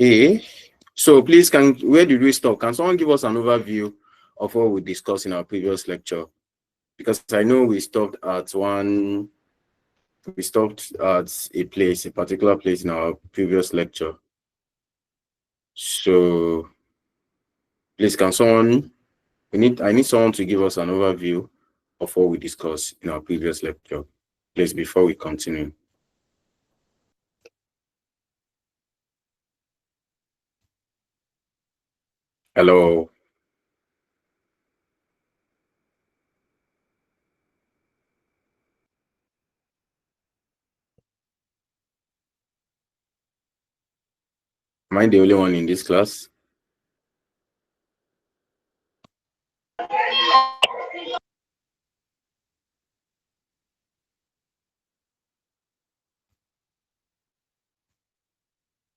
Okay. So please, where did we stop? Can someone give us an overview of what we discussed in our previous lecture? Because I know we stopped at a particular place in our previous lecture. So please, I need someone to give us an overview of what we discussed in our previous lecture, please, before we continue. Hello. Am I the only one in this class?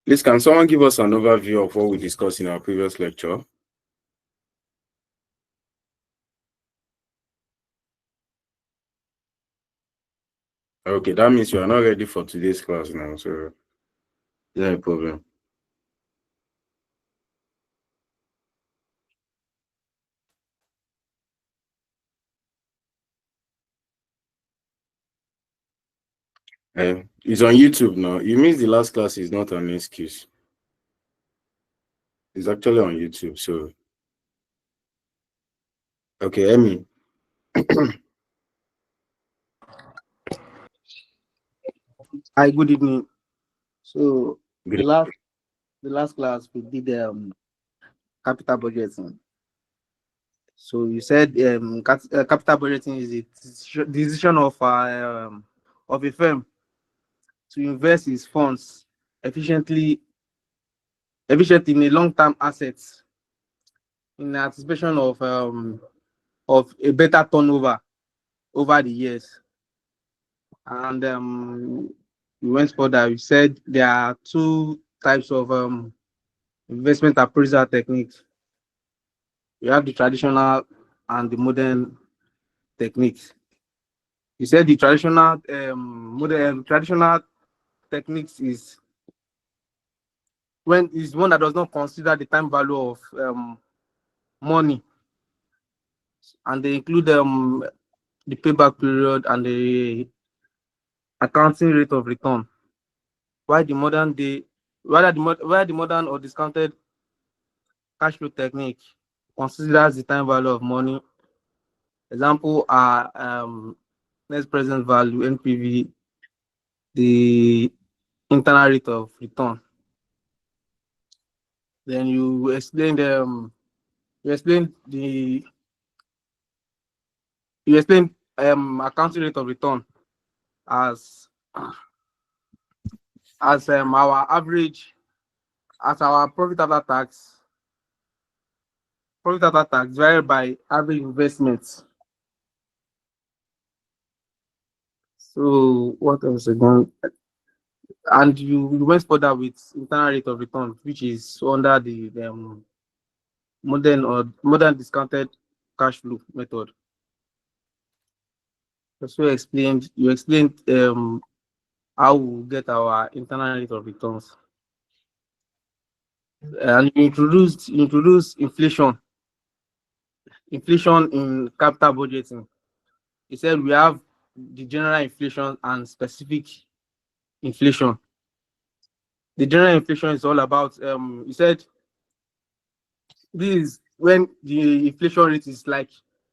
Please, can someone give us an overview of what we discussed in our previous lecture? Okay, that means you are not ready for today's class now, so yeah, no problem. It's on YouTube now. You mean the last class is not an excuse. It's actually on YouTube, so okay, Emmy. Hi, good evening. So Good. the last class we did capital budgeting. So you said capital budgeting is a decision of a firm to invest its funds efficiently in a long-term assets in anticipation of a better turnover over the years. And we went further. We said there are two types of investment appraisal techniques. You have the traditional and the modern techniques. You said the traditional traditional techniques is one that does not consider the time value of money, and they include the payback period and the accounting rate of return. While the modern or discounted cash flow technique considers the time value of money. Example are net present value (NPV), the internal rate of return. Then you explain accounting rate of return as our average, as our profit after tax divided by average investments. So what else again? And you went further with internal rate of return, which is under the modern discounted cash flow method. So you explained how we get our internal rate of returns, and you introduced inflation in capital budgeting. You said we have the general inflation and specific inflation. The general inflation is all about you said this is when the inflation rate is like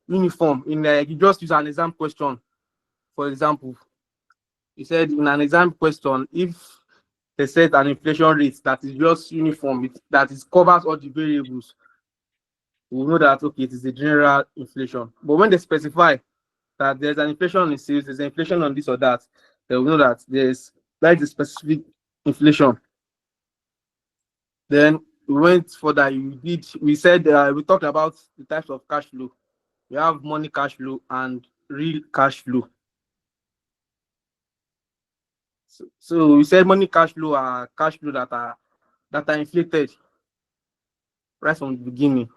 uniform. You just use an exam question. For example, you said in an exam question, if they set an inflation rate that is just uniform, that is covers all the variables, we know that okay, it is the general inflation. But when they specify that there's an inflation on sales, there's an inflation on this or that, they will know that that is the specific inflation. Then we went further. We said we talked about the types of cash flow. We have money cash flow and real cash flow. So we said money cash flow are cash flow that are inflated right from the beginning.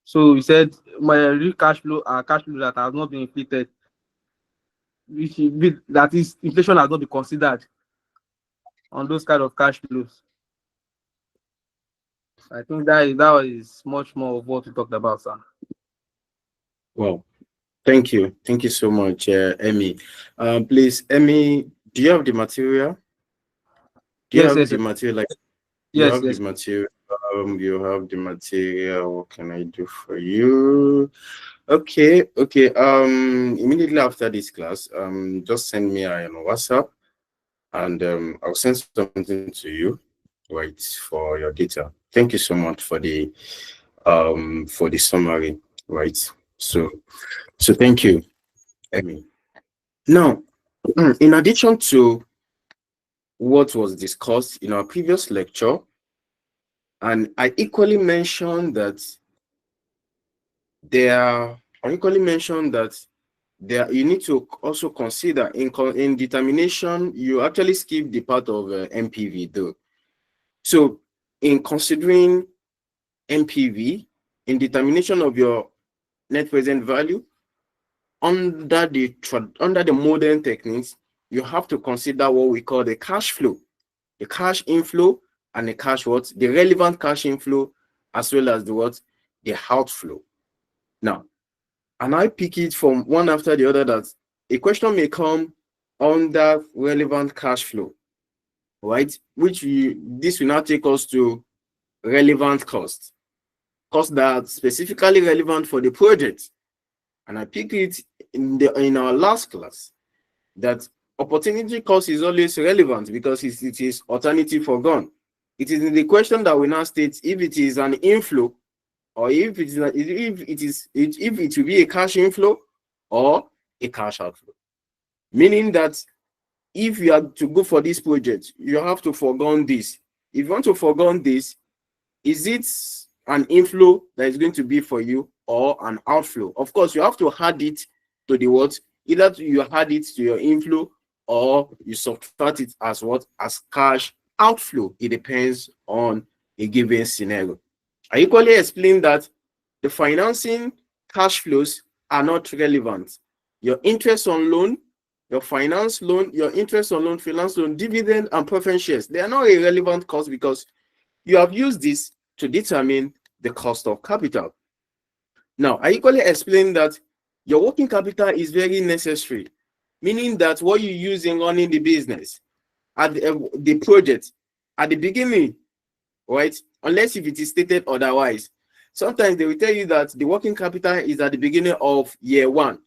So we said my real cash flow are cash flow that have not been inflated, that is, inflation has not been considered on those kind of cash flows. I think that is much more of what we talked about, sir. Well, thank you. Thank you so much, Emmy. Please, Emmy, do you have the material? Do you Yes, have yes, the yes, material? Like, you yes, have the yes. material. You have the material. What can I do for you? Okay, okay. Immediately after this class, just send me on WhatsApp, and I'll send something to you, right, for your data. Thank you so much for the summary, right? So thank you, Emmy. Now, in addition to what was discussed in our previous lecture, and I equally mentioned that you need to also consider in determination. You actually skip the part of MPV though. So in considering MPV in determination of your net present value under the modern techniques, you have to consider what we call the cash flow, the cash inflow, and the the relevant cash inflow, as well as the outflow. Now, and I pick it from one after the other that a question may come under relevant cash flow, right? This will now take us to relevant costs that are specifically relevant for the project. And I pick it in our last class that opportunity cost is always relevant because it is alternative forgone. It is in the question that we now state if it is an inflow or if it will be a cash inflow or a cash outflow. Meaning that if you are to go for this project, you have to forgone this. If you want to forgone this, is it an inflow that is going to be for you or an outflow? Of course, you have to add it to the what? Either you add it to your inflow or you subtract it as as cash outflow. It depends on a given scenario. I equally explained that the financing cash flows are not relevant. Your interest on loan, your finance loan, your interest on loan, finance loan, dividend, and preference shares, they are not a relevant cost because you have used this to determine the cost of capital. Now, I equally explained that your working capital is very necessary, meaning that what you use in running the business at the project at the beginning, right? Unless if it is stated otherwise. Sometimes they will tell you that the working capital is at the beginning of year one,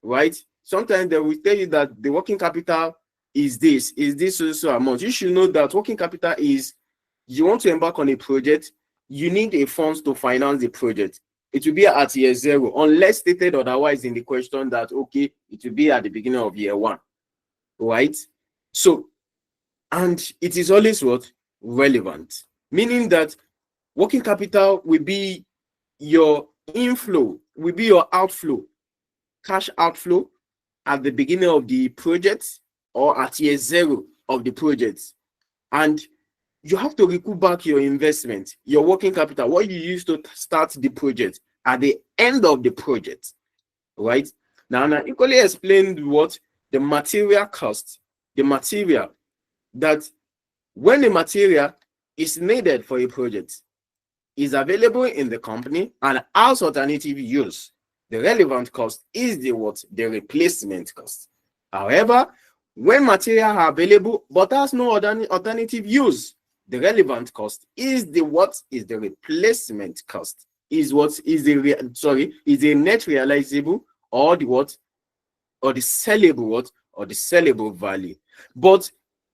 right? Sometimes they will tell you that the working capital is this so amount. You should know that working capital is, you want to embark on a project, you need a funds to finance the project. It will be at year zero, unless stated otherwise in the question that, okay, it will be at the beginning of year one, right? So, and it is always relevant, meaning that working capital will be your inflow, will be your outflow, cash outflow at the beginning of the project or at year zero of the project. And you have to recoup back your investment, your working capital, what you used to start the project at the end of the project, right? Now, I equally explained what the material cost, the material that when the material is needed for a project, is available in the company and has alternative use, the relevant cost is the replacement cost. However, when material are available but has no alternative use, the relevant cost is the replacement cost, is the net realizable or the sellable value. But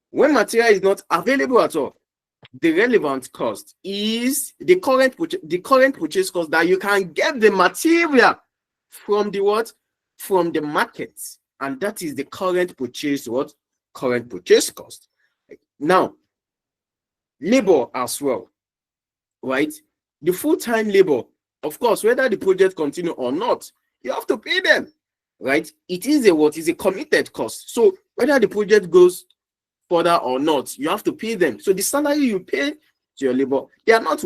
when material is not available at all, the relevant cost is the current purchase cost that you can get the material from from the market, and that is the current purchase cost. Now, labor as well, right? The full-time labor, of course, whether the project continue or not, you have to pay them, right? It is a committed cost. So whether the project goes further or not, you have to pay them. So the salary you pay to your labor, they are not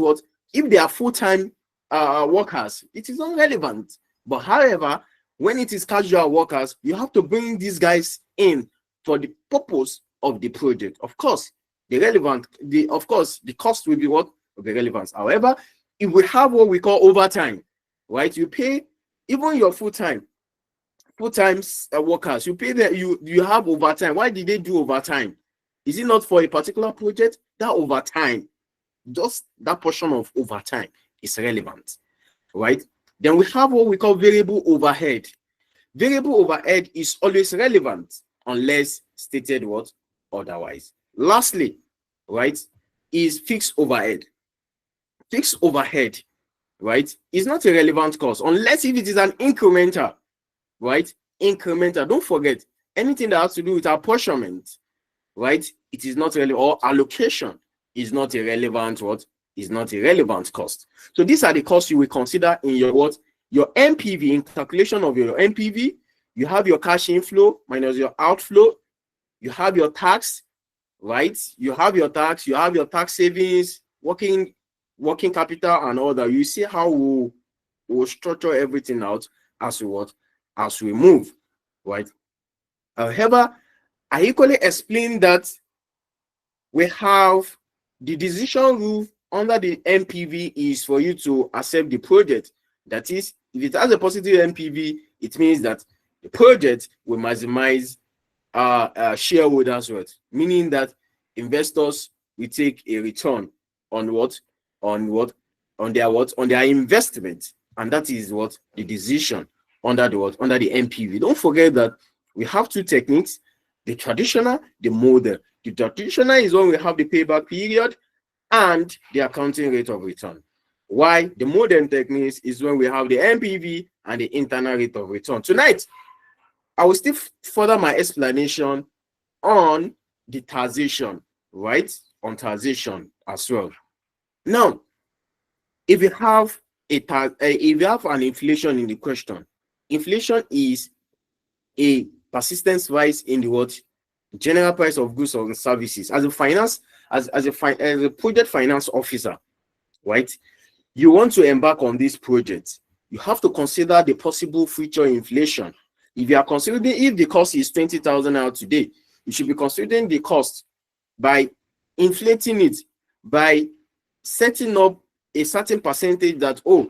if they are full-time workers, it is not relevant. But however, when it is casual workers, you have to bring these guys in for the purpose of the project. Of course, the cost will be of irrelevance. However, if we have what we call overtime, right? You pay even your full-time workers, you pay that you have overtime. Why did they do overtime? Is it not for a particular project? That overtime, just that portion of overtime is relevant, right? Then we have what we call variable overhead. Variable overhead is always relevant unless stated what otherwise. Lastly, right, is fixed overhead. Fixed overhead, right, is not a relevant cost unless if it is an incremental, right? Incremental. Don't forget, anything that has to do with apportionment, right? It is not relevant, or allocation is not a relevant what? Is not a relevant cost. So these are the costs you will consider in your what? Your NPV. In calculation of your NPV, you have your cash inflow minus your outflow, you have your tax, right? You have your tax, you have your tax savings, working capital and all that. You see how we'll structure everything out as we what? As we move, right? However, I equally explained that we have the decision rule under the NPV is for you to accept the project. That is, if it has a positive NPV, it means that the project will maximize shareholders' worth, meaning that investors will take a return on what? On what? On their what? On their investment. And that is what? The decision under the what? Under the NPV. Don't forget that we have two techniques, the traditional, the model. The traditional is when we have the payback period and the accounting rate of return. Why? The modern techniques is when we have the NPV and the internal rate of return. Tonight, I will still further my explanation on the taxation, right? On taxation as well. Now, if you have if you have an inflation in the question, inflation is a persistence rise in the what? General price of goods or services. As a finance, as a project finance officer, right? You want to embark on this project, you have to consider the possible future inflation. If you are considering, if the cost is 20,000 out today, you should be considering the cost by inflating it, by setting up a certain percentage that, oh,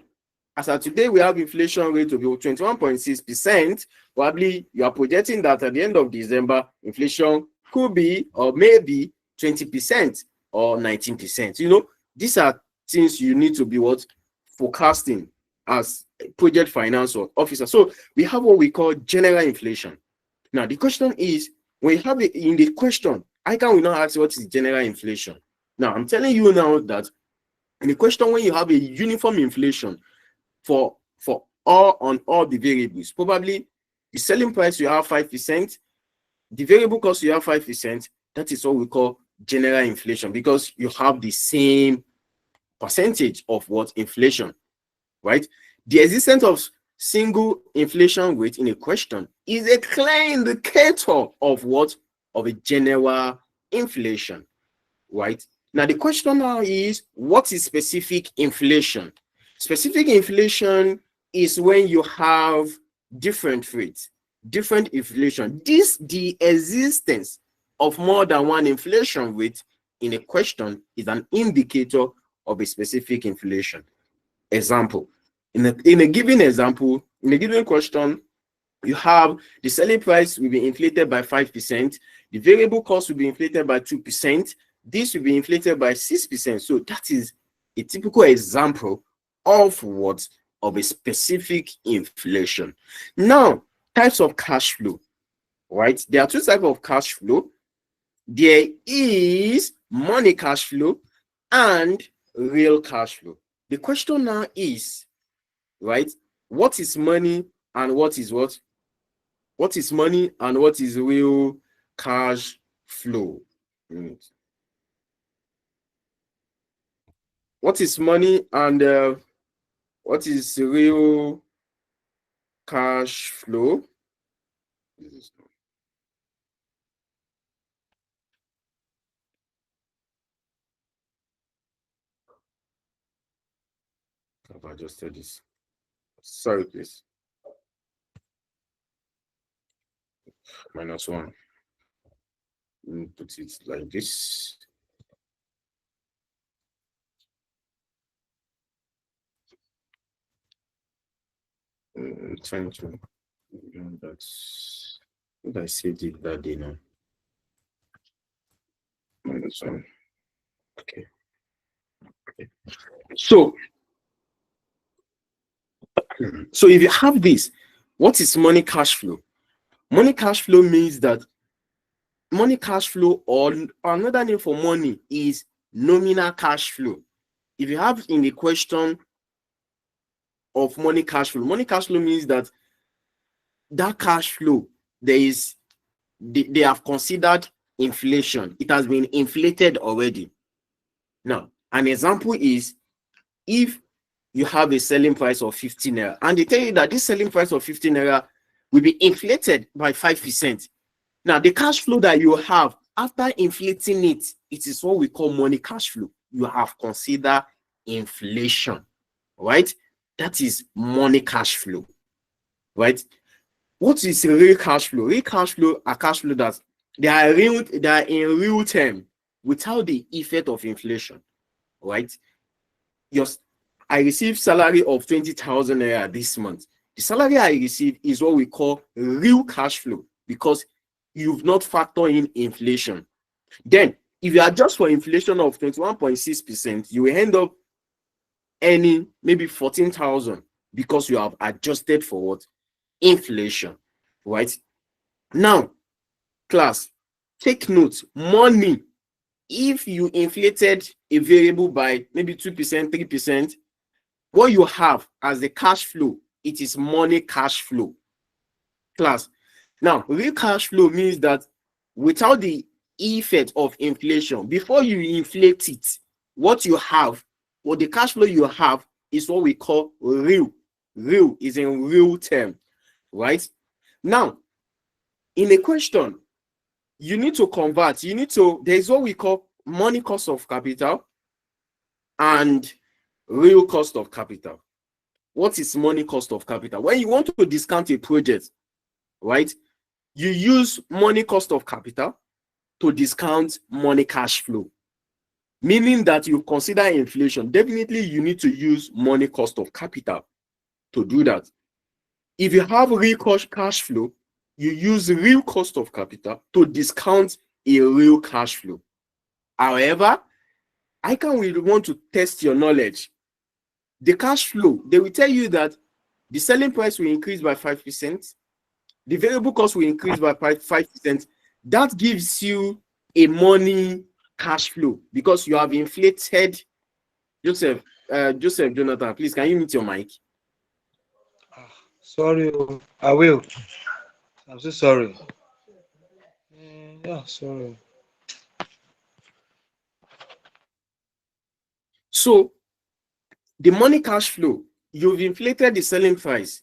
as of today, we have inflation rate to be 21.6%. Probably you are projecting that at the end of December, inflation could be or maybe 20% or 19%. You know, these are things you need to be what? Forecasting as a project finance officer. So we have what we call general inflation. Now, the question is, when you have it in the question, I can we not ask what is general inflation? Now, I'm telling you now that in the question, when you have a uniform inflation for all on all the variables, probably the selling price you have 5%, the variable cost you have 5%, that is what we call general inflation, because you have the same percentage of what? Inflation, right? The existence of single inflation rate in a question is a clear indicator of what? Of a general inflation, right? Now, the question now is, what is specific inflation? Specific inflation is when you have different rates, different inflation. The existence of more than one inflation rate in a question is an indicator of a specific inflation. Example, in a given example, in a given question, you have the selling price will be inflated by 5%, the variable cost will be inflated by 2%, this will be inflated by 6%. So that is a typical example of what? Of a specific inflation. Now, types of cash flow, right? There are two types of cash flow. There is money cash flow and real cash flow. The question now is, right, what is money and what is what? What is money and what is real cash flow? What is money and what is real cash flow? Have I adjusted this? Sorry, please. -1. Put it like this. Trying to that's what I said it that day now. Minus one. Okay. So so if you have this, what is money cash flow? Money cash flow means that money cash flow, or another name for money, is nominal cash flow. If you have in the question of money cash flow means that cash flow, they have considered inflation. It has been inflated already. Now, an example is if you have a selling price of 15 naira and they tell you that this selling price of 15 naira will be inflated by 5%. Now, the cash flow that you have after inflating it, it is what we call money cash flow. You have considered inflation, right? That is money cash flow, right? What is real cash flow? Real cash flow are cash flow that they are in real term without the effect of inflation, right? I received salary of 20,000 naira this month. The salary I received is what we call real cash flow because you've not factored in inflation. Then, if you adjust for inflation of 21.6%, you will end up earning maybe 14,000 because you have adjusted for what? Inflation, right? Now, class, take note, money, if you inflated a variable by maybe 2%, 3%, what you have as the cash flow, it is money cash flow. Class, now, real cash flow means that without the effect of inflation, before you inflate it, what you have, or the cash flow you have, is what we call real. Real is in real term, right? Now, in a question, you need to convert. There's what we call money cost of capital and real cost of capital. What is money cost of capital? When you want to discount a project, right, you use money cost of capital to discount money cash flow, meaning that you consider inflation. Definitely, you need to use money cost of capital to do that. If you have real cash flow, you use real cost of capital to discount a real cash flow. However, I can really want to test your knowledge. The cash flow, they will tell you that the selling price will increase by 5%, the variable cost will increase by 5%. That gives you a money cash flow because you have inflated. Joseph, Jonathan, please, can you mute your mic? Sorry, I will. I'm so sorry. Yeah, sorry. So, the money cash flow, you've inflated the selling price,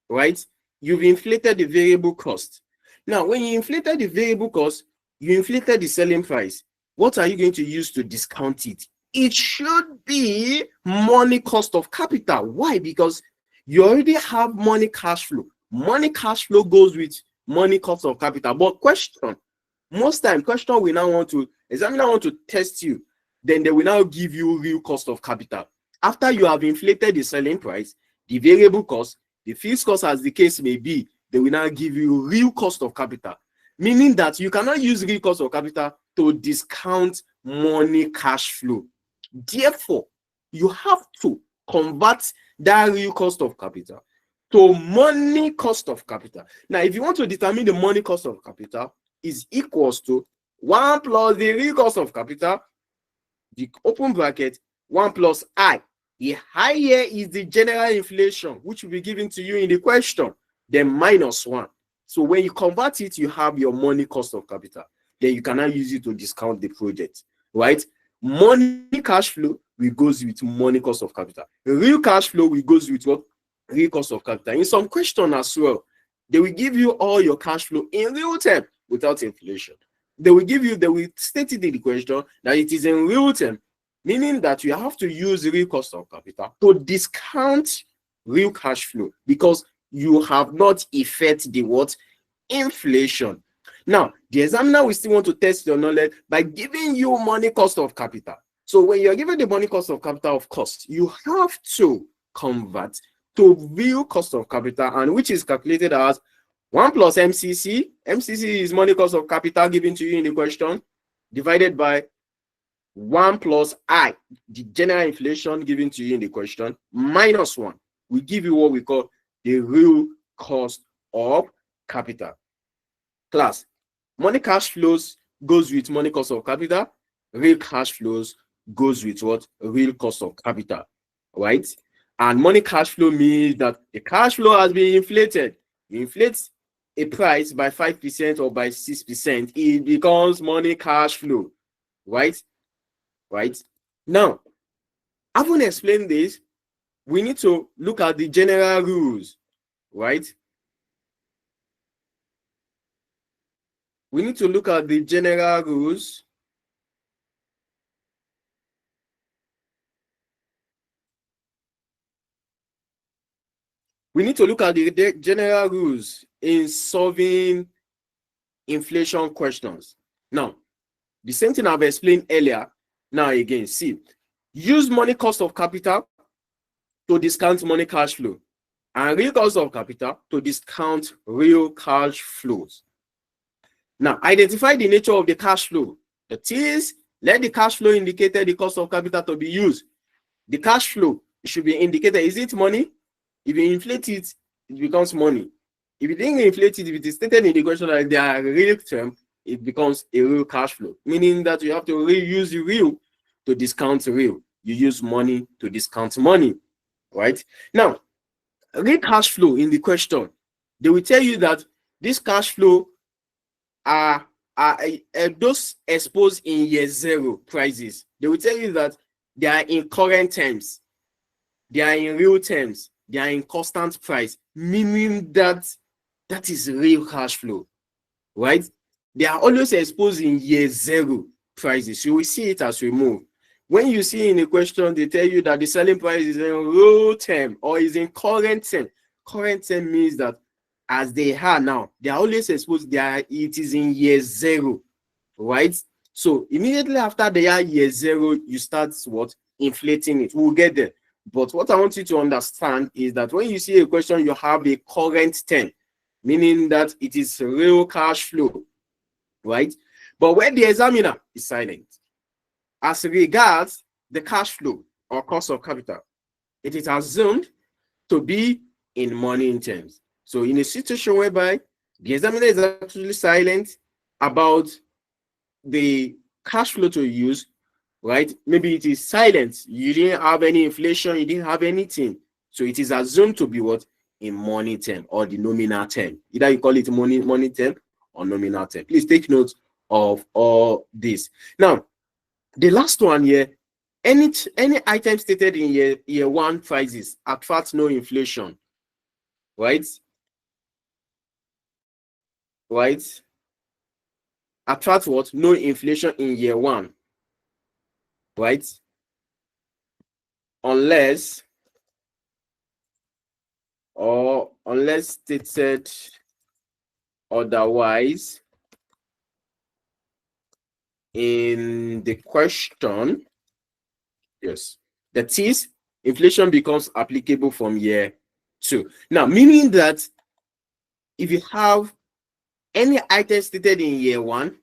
right? You've inflated the variable cost. Now, when you inflated the variable cost, you inflated the selling price. What are you going to use to discount it? It should be money cost of capital. Why? Because you already have money cash flow. Money cash flow goes with money cost of capital. But most time, question we now want to, examiner want to test you, then they will now give you real cost of capital. After you have inflated the selling price, the variable cost, the fixed cost as the case may be, they will now give you real cost of capital. Meaning that you cannot use real cost of capital to discount money cash flow. Therefore, you have to convert that real cost of capital to money cost of capital. Now, if you want to determine the money cost of capital, is equals to 1 plus the real cost of capital, the open bracket, 1 plus I. The I here is the general inflation, which will be given to you in the question, then minus 1. So when you convert it, you have your money cost of capital. Then you cannot use it to discount the project, right? Money cash flow will goes with money cost of capital. Real cash flow will goes with what? Real cost of capital. In some question as well, they will give you all your cash flow in real term without inflation. They will state it in the question that it is in real term, meaning that you have to use real cost of capital to discount real cash flow because you have not effect the what? Inflation. Now, the examiner will still want to test your knowledge by giving you money cost of capital. So when you're given the money cost of capital, of course, you have to convert to real cost of capital, and which is calculated as 1 plus MCC. MCC is money cost of capital given to you in the question, divided by 1 plus I, the general inflation given to you in the question, minus 1. We give you what we call the real cost of capital. Class, money cash flows goes with money cost of capital. Real cash flows goes with what? Real cost of capital, right? And money cash flow means that the cash flow has been inflated. You inflate a price by 5% or by 6%, it becomes money cash flow, right? Right? Now, having explained this, we need to look at the general rules, right? We need to look at the general rules. We need to look at the general rules in solving inflation questions. Now, the same thing I've explained earlier. Now again, see, use money cost of capital to discount money cash flow, and real cost of capital to discount real cash flows. Now, identify the nature of the cash flow. That is, let the cash flow indicate the cost of capital to be used. The cash flow should be indicated. Is it money? If you inflate it, it becomes money. If you didn't inflate it, if it is stated in the question that they are real term, it becomes a real cash flow, meaning that you have to reuse the real to discount real. You use money to discount money, right? Now, real cash flow in the question, they will tell you that this cash flow are those exposed in year zero prices. They will tell you that they are in current terms, they are in real terms, they are in constant price, meaning that that is real cash flow, right? They are always exposed in year zero prices. You will see it as we move. When you see in a question, they tell you that the selling price is in real term or is in current term. Current term means that as they are now, they are always exposed, it is in year zero, right? So immediately after they are year zero, you start what? Inflating it. We'll get there. But what I want you to understand is that when you see a question, you have a current term, meaning that it is real cash flow, right? But when the examiner is silent, as regards the cash flow or cost of capital, it is assumed to be in money in terms. So in a situation whereby the examiner is actually silent about the cash flow to use, right? Maybe it is silent. You didn't have any inflation, you didn't have anything. So it is assumed to be what? In money term or the nominal term. Either you call it money term or nominal term. Please take note of all this. Now, the last one here, any item stated in year one prices attract no inflation, right? Right? Attract what? No inflation in year one, right? Unless stated otherwise in the question. Yes, that is, inflation becomes applicable from year two. Now, meaning that if you have any item stated in year one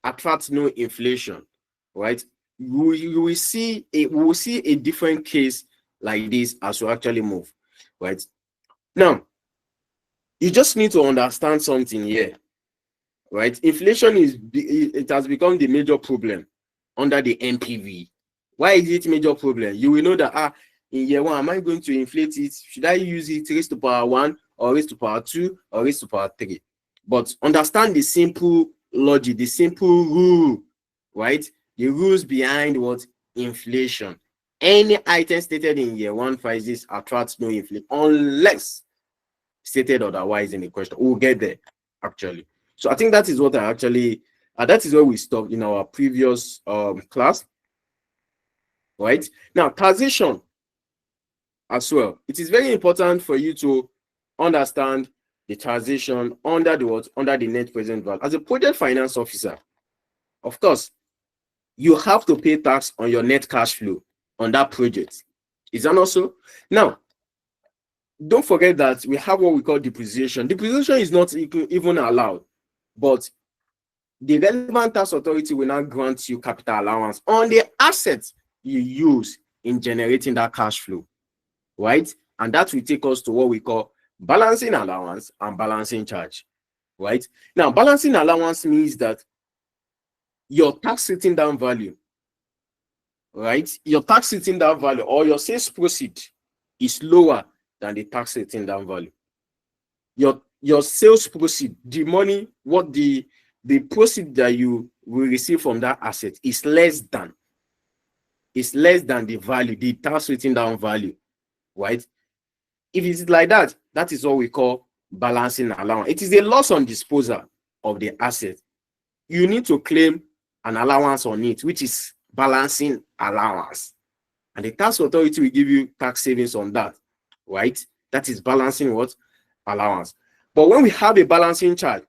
attracts no inflation, right? We will see a different case like this as we actually move, right? Now, you just need to understand something here, right? Inflation it has become the major problem under the MPV. Why is it major problem? You will know that in year one, am I going to inflate it? Should I use it raised to power 1 or raised to power 2 or raised to power 3? But understand the simple logic, the simple rule, right? The rules behind what? Inflation. Any item stated in year one prices attracts no inflation unless stated otherwise in the question. We'll get there actually. So I think that is what I actually that is where we stopped in our previous class, right? Now, taxation as well. It is very important for you to understand the taxation under the what? Under the net present value. As a project finance officer, of course, you have to pay tax on your net cash flow on that project. Is that also? Now, don't forget that we have what we call depreciation. Depreciation is not even allowed, but the relevant tax authority will now grant you capital allowance on the assets you use in generating that cash flow, right? And that will take us to what we call balancing allowance and balancing charge, right? Now, balancing allowance means that your tax written down value, right? Your tax written down value or your sales proceed is lower than the tax written down value. Your sales proceed, the money, what the proceed that you will receive from that asset is less than the value, the tax written down value, right? If it's like that, that is what we call balancing allowance. It is a loss on disposal of the asset. You need to claim an allowance on it, which is balancing allowance. And the tax authority will give you tax savings on that, right? That is balancing what? Allowance. But when we have a balancing charge,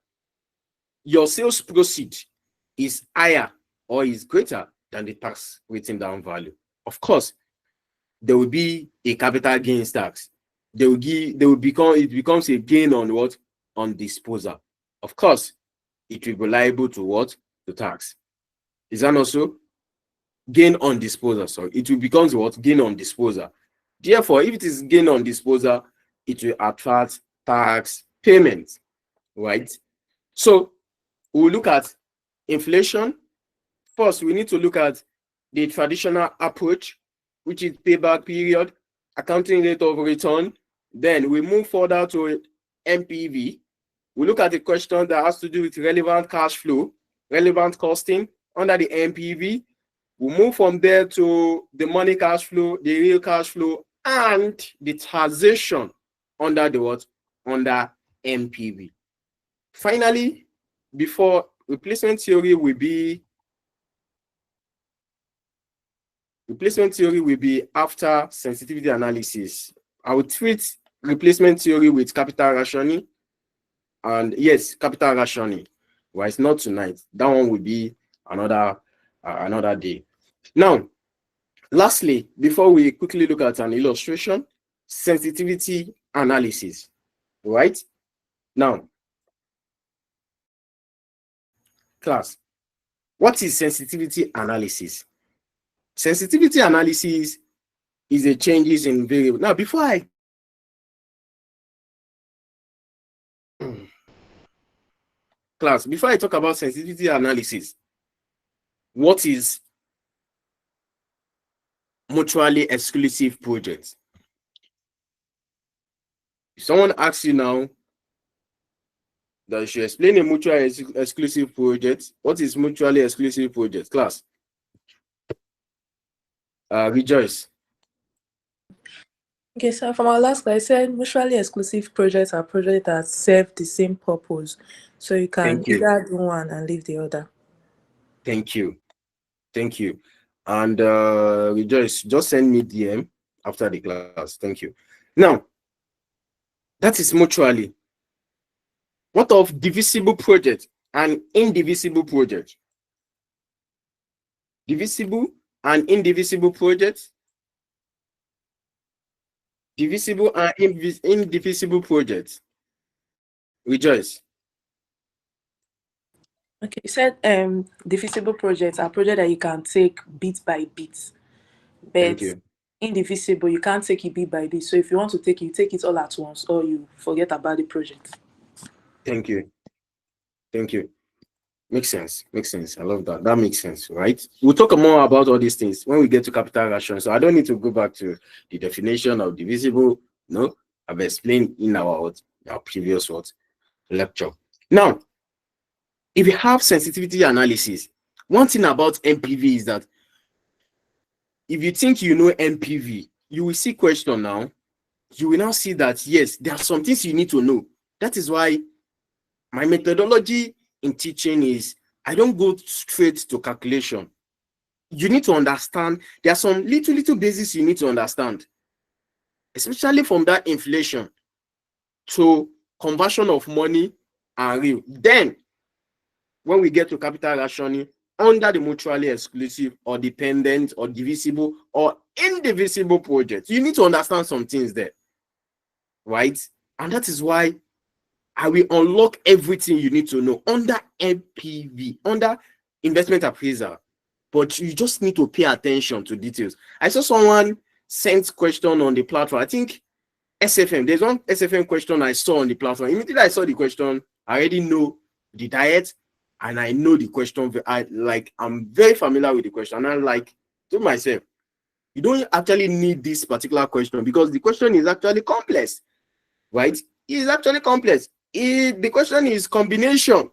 your sales proceed is higher or is greater than the tax written down value. Of course, there will be a capital gains tax. It becomes a gain on what? On disposal. Of course, it will be liable to what? To tax. Is that not so? Gain on disposal. So it will become what? Gain on disposal. Therefore, if it is gain on disposal, it will attract tax payment, right? So we'll look at inflation. First, we need to look at the traditional approach, which is payback period, accounting rate of return. Then we move further to MPV. We look at the question that has to do with relevant cash flow, relevant costing under the MPV. We move from there to the money cash flow, the real cash flow, and the taxation under the what? Under MPV. Finally, before replacement theory will be after sensitivity analysis. I will treat replacement theory with capital rationing, and yes, capital rationing. Well, it's not tonight. That one will be another day. Now, lastly, before we quickly look at an illustration, sensitivity analysis. Right now, class, what is sensitivity analysis? Sensitivity analysis is a changes in variable. Now, before I talk about sensitivity analysis, what is mutually exclusive project? If someone asks you now that you should explain a mutually exclusive project, what is mutually exclusive project? Class, Rejoice. Okay, so from our last class, I said mutually exclusive projects are projects that serve the same purpose. So you can either do one and leave the other. Thank you. And Rejoice, just send me DM after the class. Thank you. Now, that is mutually. What of divisible project and indivisible project? Divisible and indivisible projects. Divisible and indivisible projects. Rejoice. Okay, you said divisible projects are projects that you can take bit by bit. But indivisible, you can't take it bit by bit. So if you want to take it, you take it all at once, or you forget about the project. Thank you. Makes sense. I love that. That makes sense, right? We'll talk more about all these things when we get to capital ration. So I don't need to go back to the definition of divisible. No, I've explained in our previous lecture. Now, if you have sensitivity analysis, one thing about MPV is that if you think you know MPV, you will see question now. You will now see that, yes, there are some things you need to know. That is why my methodology in teaching is I don't go straight to calculation. You need to understand. There are some little basics you need to understand, especially from that inflation to conversion of money and real. Then, when we get to capital rationing, under the mutually exclusive or dependent or divisible or indivisible projects, you need to understand some things there. right? And that is why I will unlock everything you need to know under MPV, under investment appraisal. But you just need to pay attention to details. I saw someone sent question on the platform. I think SFM. There's one SFM question I saw on the platform. Immediately I saw the question, I already know the diet, and I know the question. I'm very familiar with the question. And I'm like to myself, you don't actually need this particular question because the question is actually complex, right? It is actually complex. The question is combination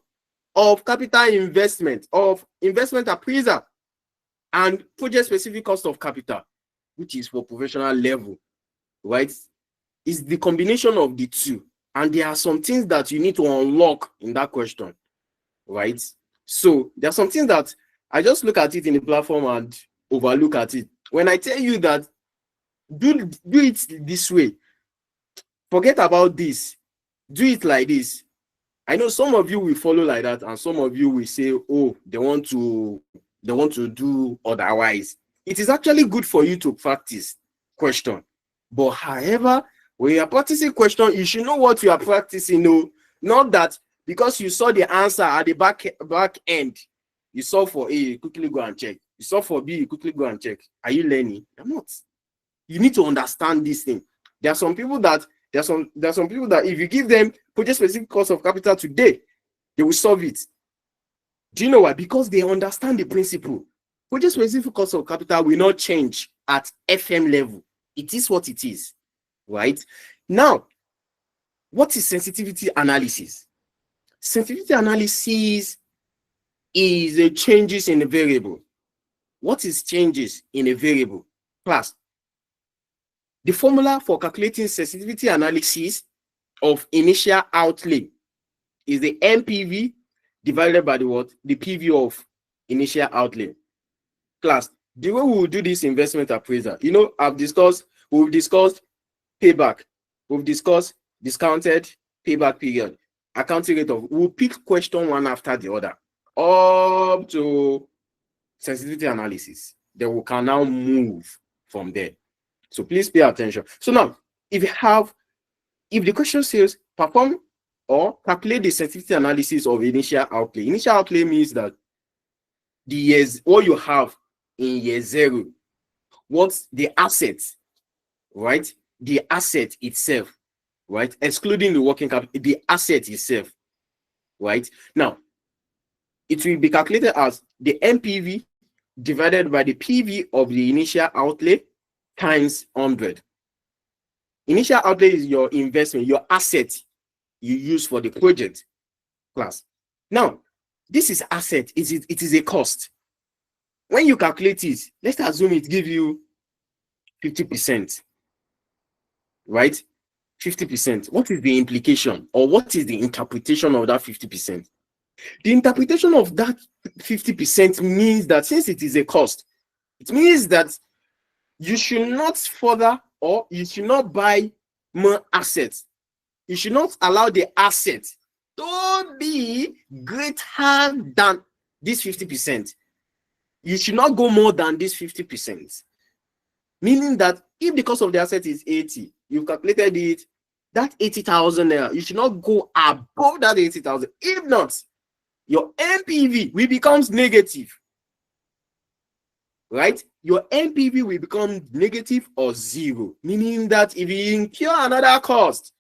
of capital investment, of investment appraisal, and project specific cost of capital, which is for professional level, right? It's the combination of the two. And there are some things that you need to unlock in that question, right? So there are some things that I just look at it in the platform and overlook at it. When I tell you that do it this way, forget about this, do it like this. I know some of you will follow like that, and some of you will say, oh, they want to do otherwise. It is actually good for you to practice question. But however, when you are practicing question, you should know what you are practicing. No, not that because you saw the answer at the back end, you saw for A, you quickly go and check. You saw for B, you quickly go and check. Are you learning? You're not. You need to understand this thing. There are some people that if you give them project specific cost of capital today, they will solve it. Do you know why? Because they understand the principle. Project specific cost of capital will not change at FM level. It is what it is, right? Now, what is sensitivity analysis? Sensitivity analysis is a changes in a variable. What is changes in a variable? Class. The formula for calculating sensitivity analysis of initial outlay is the MPV divided by the what? The PV of initial outlay. Class, the way we will do this investment appraisal, you know, we've discussed payback, we've discussed discounted payback period, accounting rate of, we'll pick question one after the other up to sensitivity analysis. Then we can now move from there. So please pay attention. So now, if the question says perform or calculate the sensitivity analysis of initial outlay. Initial outlay means that the years, what you have in year zero, what's the asset, right? The asset itself, right? Excluding the working capital, the asset itself, right? Now, it will be calculated as the MPV divided by the PV of the initial outlay times 100. Initial outlay is your investment, your asset you use for the project, class. Now, this is asset, it is a cost. When you calculate it, let's assume it gives you 50%, right? 50%. What is the implication or what is the interpretation of that 50%? The interpretation of that 50% means that since it is a cost, it means that you should not further or you should not buy more assets. You should not allow the asset to be greater than this 50%. You should not go more than this 50%. Meaning that if the cost of the asset is 80, you've calculated it, that 80,000 naira, you should not go above that 80,000. If not, your MPV will become negative. Right? Your MPV will become negative or zero. Meaning that if you incur another cost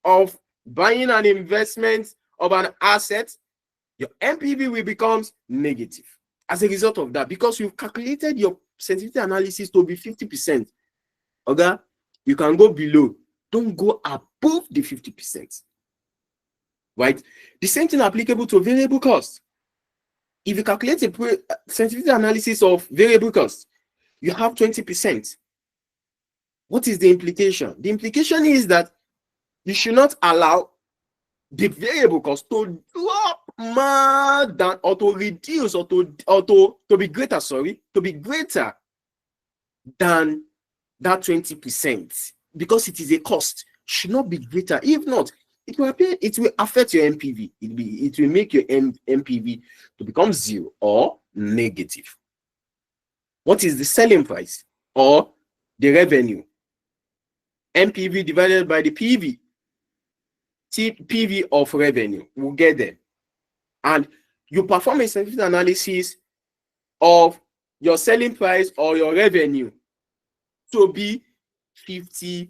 of buying an investment of an asset, your MPV will become negative as a result of that, because you've calculated your sensitivity analysis to be 50%. Okay, you can go below, don't go above the 50%. Right? The same thing applicable to variable cost. If you calculate a sensitivity analysis of variable cost, you have 20%. What is the implication? The implication is that you should not allow the variable cost to drop more than, or to reduce, or to be greater, to be greater than that 20%, because it is a cost. Should not be greater. If not, it will affect your MPV. It will make your MPV to become zero or negative. What is the selling price or the revenue? NPV divided by the PV. PV of revenue. We'll get there. And you perform a sensitivity analysis of your selling price or your revenue to be 50%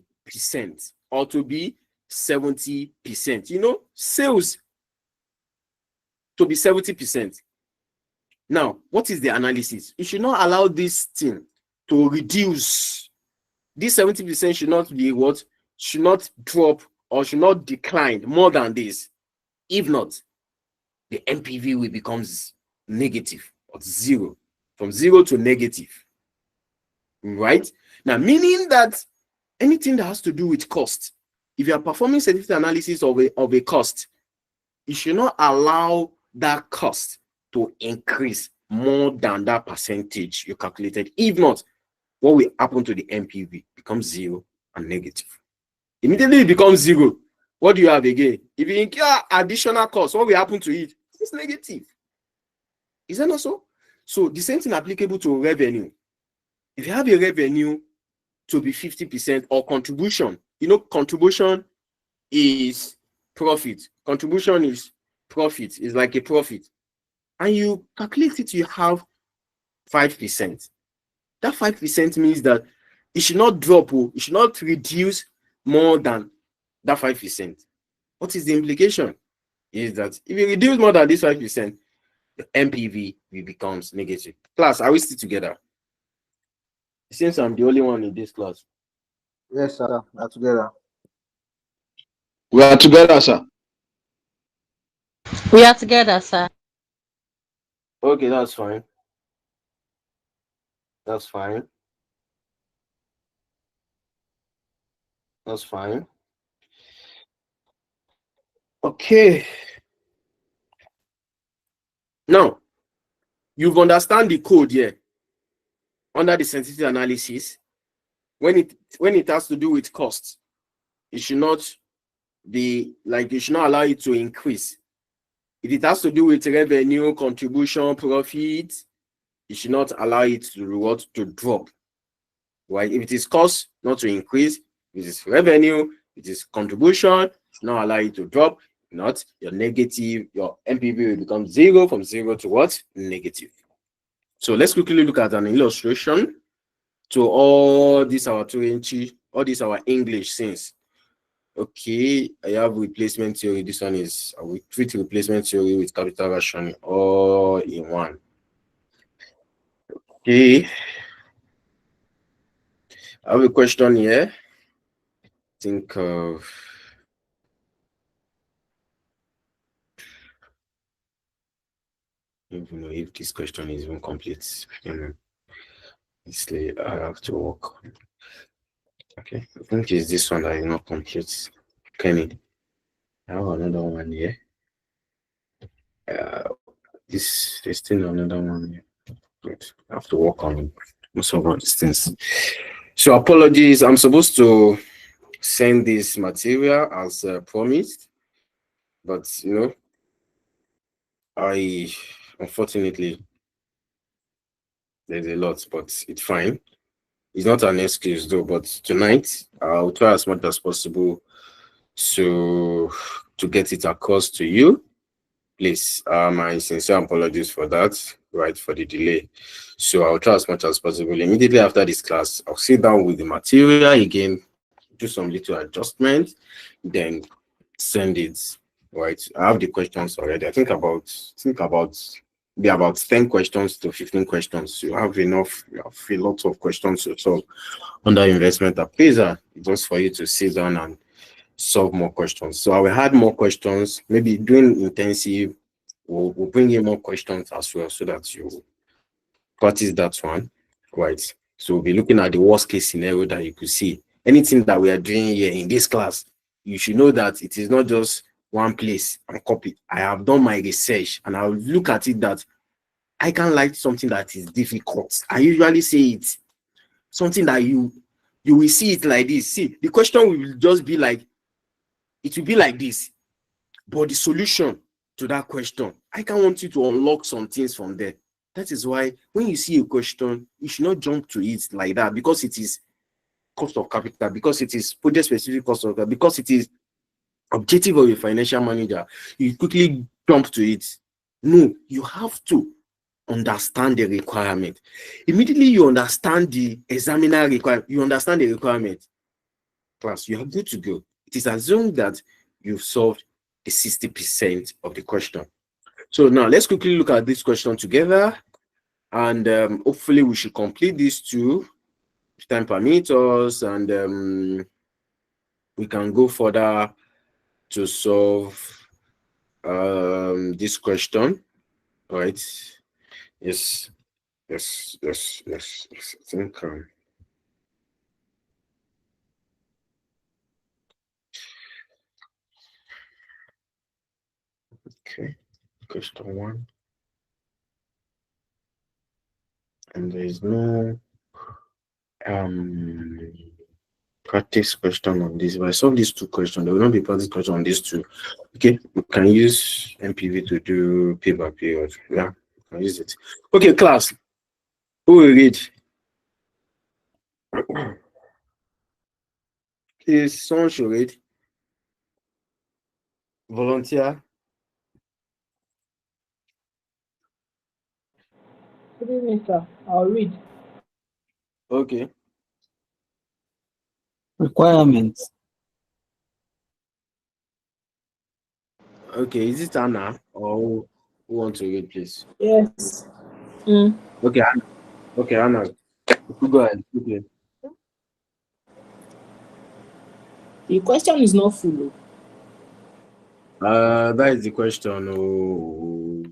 or to be 70%. You know, sales to be 70%. Now, what is the analysis? You should not allow this thing to reduce. This 70% should not be what? Should not drop or should not decline more than this. If not, the NPV will become negative or zero, from zero to negative. Right? Now, meaning that anything that has to do with cost, if you are performing sensitivity analysis of a cost, you should not allow that cost to increase more than that percentage you calculated. If not, what will happen to the NPV? Becomes zero and negative. Immediately it becomes zero. What do you have again? If you incur additional cost, what will happen to it? It's negative. Is that not so? So the same thing applicable to revenue. If you have a revenue to be 50% or contribution, you know, contribution is profit. Contribution is profit, is like a profit. And you calculate it, you have 5%. That 5% means that it should not drop, it should not reduce more than that 5%. What is the implication? Is that if you reduce more than this 5%, the NPV will becomes negative. Class, are we still together? It seems I'm the only one in this class. Yes, sir. We are together. We are together, sir. We are together, sir. Okay, that's fine. That's fine. That's fine. Okay. Now, you've understand the code here under the sensitivity analysis. When it has to do with costs, it should not be like, you should not allow it to increase. If it has to do with revenue, contribution, profit, you should not allow it to drop. Right? If it is cost, not to increase. If it is revenue, it is contribution, should not allow it to drop. Not your negative, your NPV will become zero, from zero to what? Negative. So let's quickly look at an illustration to all these our 2-inch, all these our English things. Okay, I have replacement theory. This one is we treat replacement theory with capital rationing all in one. Okay, I have a question here. Think of I don't know if this question is even complete. I have to work. Okay, I think it's this one that is not complete. Kenny, I have another one here. There's still another one here. Good. I have to work on most of these things. So apologies, I'm supposed to send this material as promised, but you know, I unfortunately there's a lot, but it's fine. It's not an excuse though, but tonight I'll try as much as possible to get it across to you. Please, my sincere apologies for that, right, for the delay. So I'll try as much as possible. Immediately after this class, I'll sit down with the material again, do some little adjustments, then send it, right? I have the questions already. I think about be about 10 questions to 15 questions. You have enough, you have a lot of questions to solve under investment appraisal, just for you to sit down and solve more questions. So I will add more questions, maybe doing intensive, we'll bring in more questions as well, so that you practice that one, right? So we'll be looking at the worst case scenario that you could see. Anything that we are doing here in this class, you should know that it is not just one place and copy. I have done my research and I'll look at it that I can like something that is difficult. I usually say it, something that you will see it like this. See, the question will just be like, it will be like this, but the solution to that question, I can want you to unlock some things from there. That is why when you see a question, you should not jump to it like that, because it is cost of capital because it is project specific cost of capital, because it is objective of a financial manager, you quickly jump to it. No, you have to understand the requirement. Immediately you understand the examiner requirement, you understand the requirement, class, you are good to go. It is assumed that you've solved the 60% of the question. So now let's quickly look at this question together, and hopefully we should complete these two if time permits us, and we can go further to solve this question. Right? Yes. I think okay, question 1, and there is no practice question on this. If I solve these two questions, there will not be practice question on these two. Okay, we can use MPV to do payback period. Yeah, we can use it. Okay, class, who will read? Please, someone should read. Volunteer. Good evening, sir. I'll read. Okay. Requirements. Okay, is it Anna or who wants to read, please? Yes. Okay, Anna. Okay, Anna. Go ahead. Okay. The question is not full. That is the question. Oh,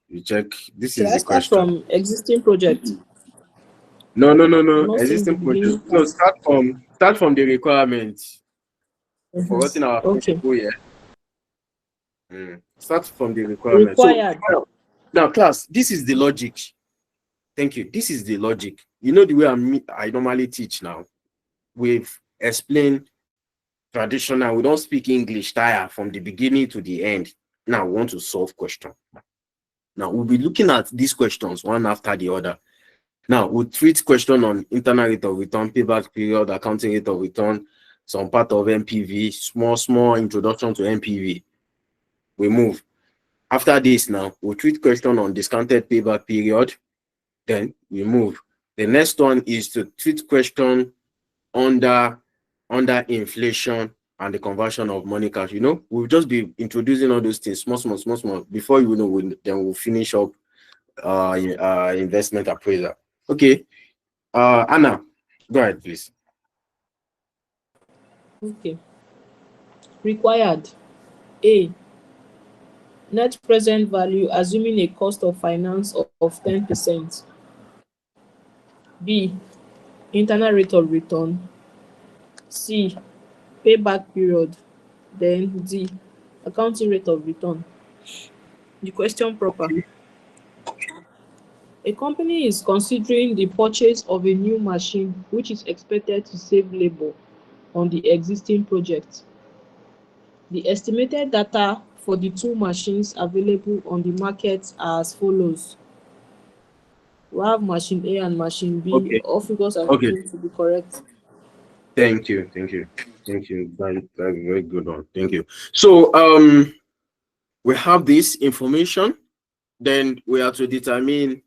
you check. This Should is I the start question. from existing project? No. I'm not seeing the Existing beginning project. No, start from the requirements. part. Forgotten our Okay. principle here. Start from the requirement. Required. So now, class, this is the logic. Thank you. This is the logic. You know the way I normally teach now. We've explained traditional. We don't speak English tire from the beginning to the end. Now we want to solve question. Now we'll be looking at these questions one after the other. Now we'll treat question on internal rate of return, payback period, accounting rate of return, some part of MPV, small introduction to MPV. We move. After this, now we'll treat question on discounted payback period. Then we move. The next one is to treat question under inflation and the conversion of money cash. You know, we'll just be introducing all those things small. Before you know, then we'll finish up investment appraisal. Okay. Anna, go ahead, please. Okay. Required. A. Net present value assuming a cost of finance of 10%. B. Internal rate of return. C. Payback period. Then D. Accounting rate of return. The question proper. A company is considering the purchase of a new machine which is expected to save labor on the existing project. The estimated data for the two machines available on the market are as follows. We have machine A and machine B. Okay. All figures are Okay. assumed to be correct. Thank you. That's a very good one. Thank you. So we have this information. Then we have to determine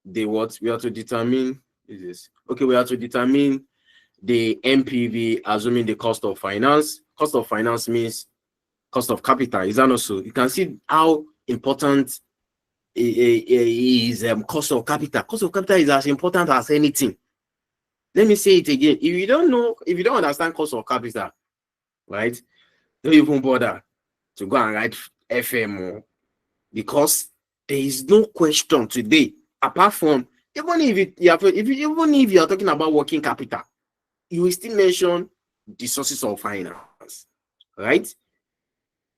the what? We have to determine is this. Okay, we have to determine the MPV assuming the cost of finance. Cost of finance means cost of capital. Is that also? You can see how important is cost of capital. Cost of capital is as important as anything. Let me say it again. If you don't understand cost of capital, right? Don't even bother to go and write FMO, because there is no question today apart from even if you are talking about working capital, you will still mention the sources of finance, right?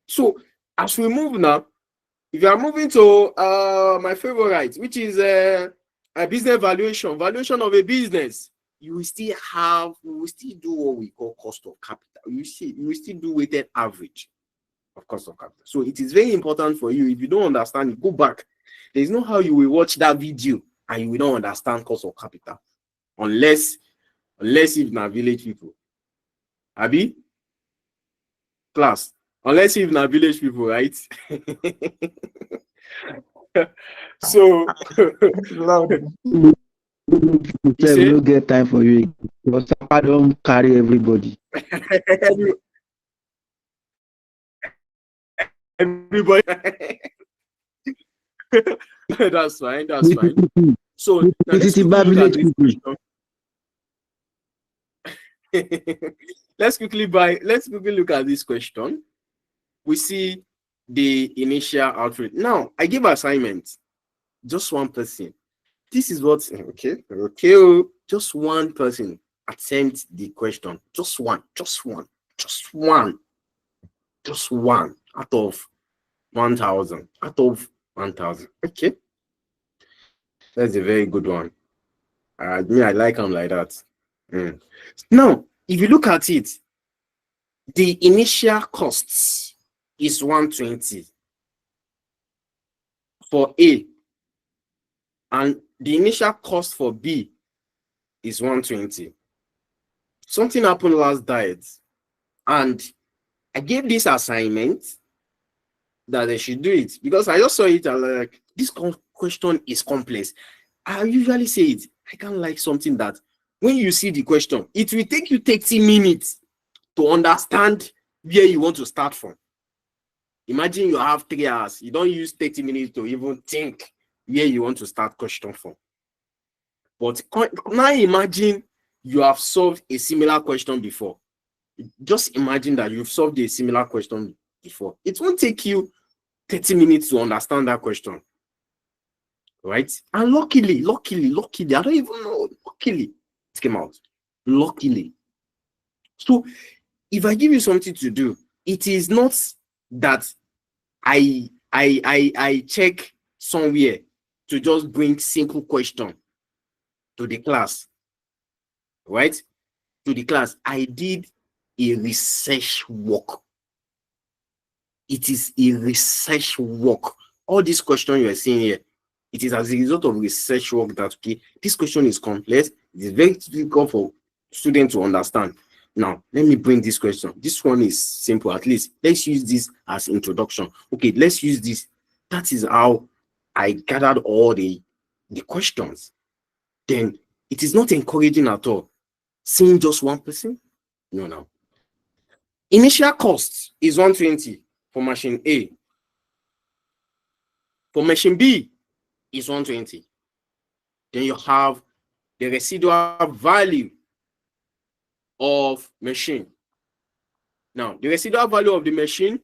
So as we move now, if you are moving to my favorite, which is a business valuation of a business, you will still do what we call cost of capital. You will still do weighted average of cost of capital. So it is very important for you. If you don't understand it, go back. There is no how you will watch that video and you will not understand cost of capital unless Unless if na village people. Abi? Class. Unless if na village people, right? So you Say we say no get time for you because I don't carry everybody. everybody. That's fine. That's fine. So now let's quickly look at this question. Let's quickly look at this question. We see the initial outreach. Now I give assignment, just one person. This is what just one person attempt the question. Just one out of 1,000. Out of 1,000. Okay. That's a very good one. I like them like that. Now, if you look at it, the initial costs is 120 for A, and the initial cost for B is 120. Something happened last diet, and I gave this assignment that they should do it because I just saw it and like this question is complex. I usually say it. I can't like something that when you see the question, it will take you 30 minutes to understand where you want to start from. Imagine you have 3 hours. You don't use 30 minutes to even think where you want to start question from. But now imagine you have solved a similar question before. Just imagine that you've solved a similar question before. It won't take you 30 minutes to understand that question. Right? And luckily, I don't even know, luckily, it came out. Luckily. So, if I give you something to do, it is not that I check somewhere to just bring simple question to the class. Right? To the class. I did a research work. It is a research work. All these questions you are seeing here, it is as a result of research work that, okay, this question is complex. It is very difficult for students to understand. Now, let me bring this question. This one is simple, at least. Let's use this as introduction. Okay, let's use this. That is how I gathered all the questions. Then it is not encouraging at all. Seeing just one person? No. Initial cost is 120 for machine A. For machine B is 120. Then you have the residual value of machine. Now, the residual value of the machine,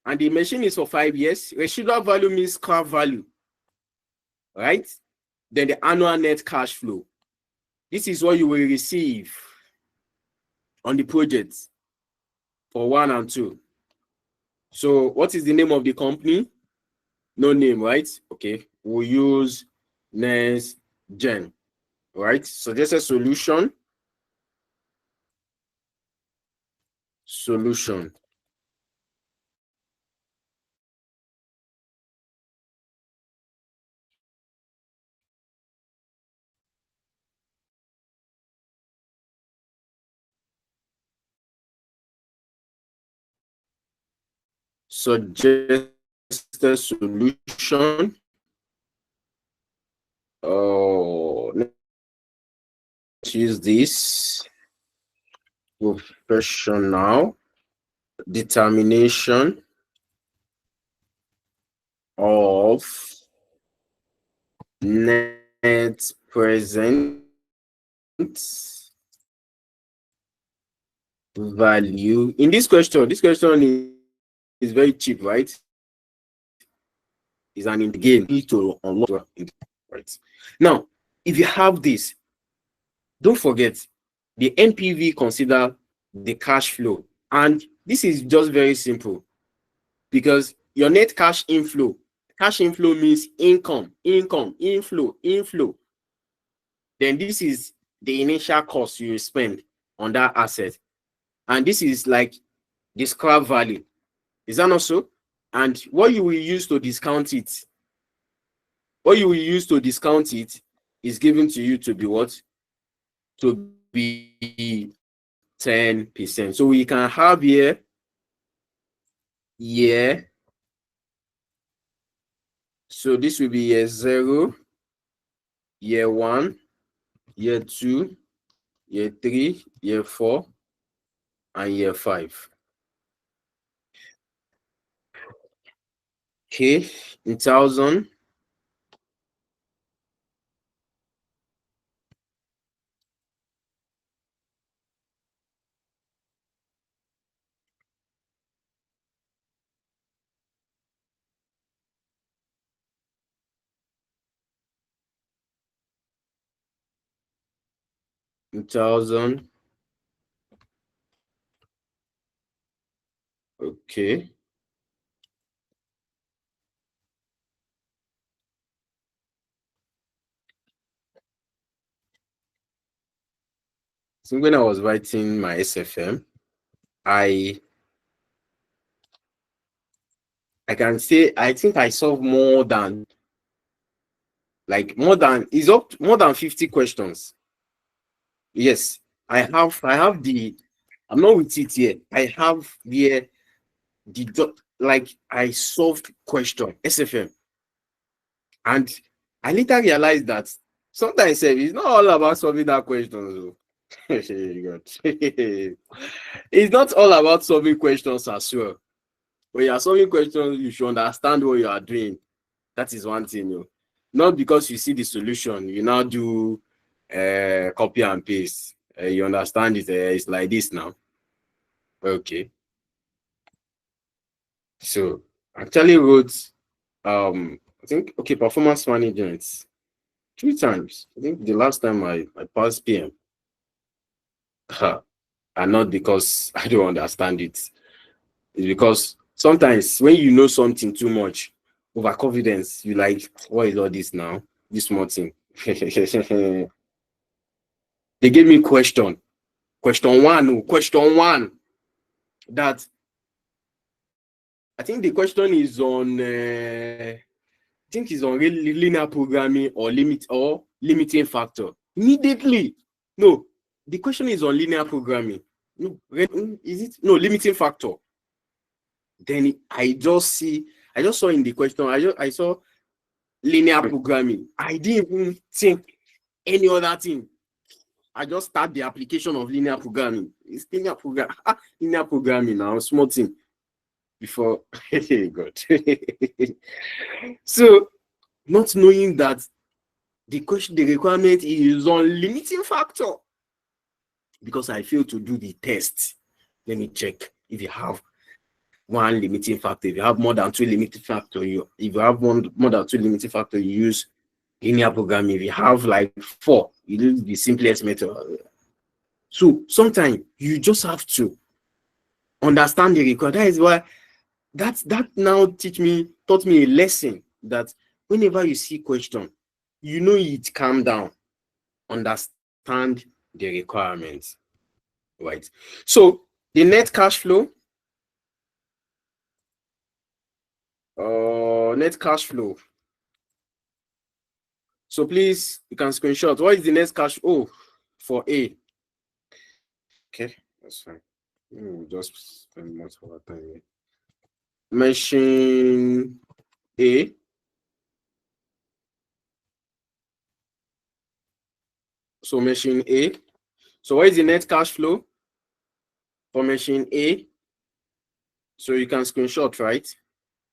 and the machine is for 5 years. Residual value means scrap value, right? Then the annual net cash flow. This is what you will receive on the project for 1 and 2. So what is the name of the company? No name, right? Okay, we'll use Next Gen, right? So there's a solution. Suggested solution. Oh, let's use this. Professional determination of net present value. In this question is very cheap, right? Is an gain to unlock, right? Now, if you have this, don't forget the NPV consider the cash flow, and this is just very simple because your net cash inflow means income, inflow. Then this is the initial cost you spend on that asset, and this is like the scrap value. Is that not so? And what you will use to discount it, is given to you to be what? to be 10%. So we can have here year. So this will be year 0, year 1, year 2, year 3, year 4, and year 5. Okay, in thousand. In thousand. Okay. So when I was writing my SFM, I can say I think I solved more than more than 50 questions. Yes, I have the, I'm not with it yet. I have the I solved question SFM, and I later realized that sometimes it's not all about solving that question. It's not all about solving questions as well. When you are solving questions, you should understand what you are doing. That is one thing. Not because you see the solution, you now do copy and paste. You understand it. It's like this now. Okay. So actually wrote I think performance management 3 times. I think the last time I passed PM. And not because I don't understand it. It's because sometimes when you know something too much, overconfidence, you like, what is all this now? This small thing. They gave me question one. That I think the question is on I think it's on linear programming or limiting factor. Immediately, no, the question is on linear programming. No, is it? No, limiting factor. Then I just saw in the question, I saw linear programming. I didn't even think any other thing. I just start the application of linear programming. It's linear programming now, small thing. Before God. So not knowing that the requirement is on limiting factor, because I failed to do the test. Let me check if you have one limiting factor. If you have more than 2 limiting factor, more than 2 limiting factor, you use linear programming. If you have like 4, you use the simplest method. So sometimes you just have to understand the requirement. That is why that now taught me a lesson, that whenever you see question, it, calm down, understand the requirements, right? So the net cash flow, net cash flow. So please, you can screenshot. What is the net cash? Oh, for A. Okay, that's fine. We'll just spend most of our time here. Machine A. So machine A. So what is the net cash flow for machine A? So you can screenshot, right?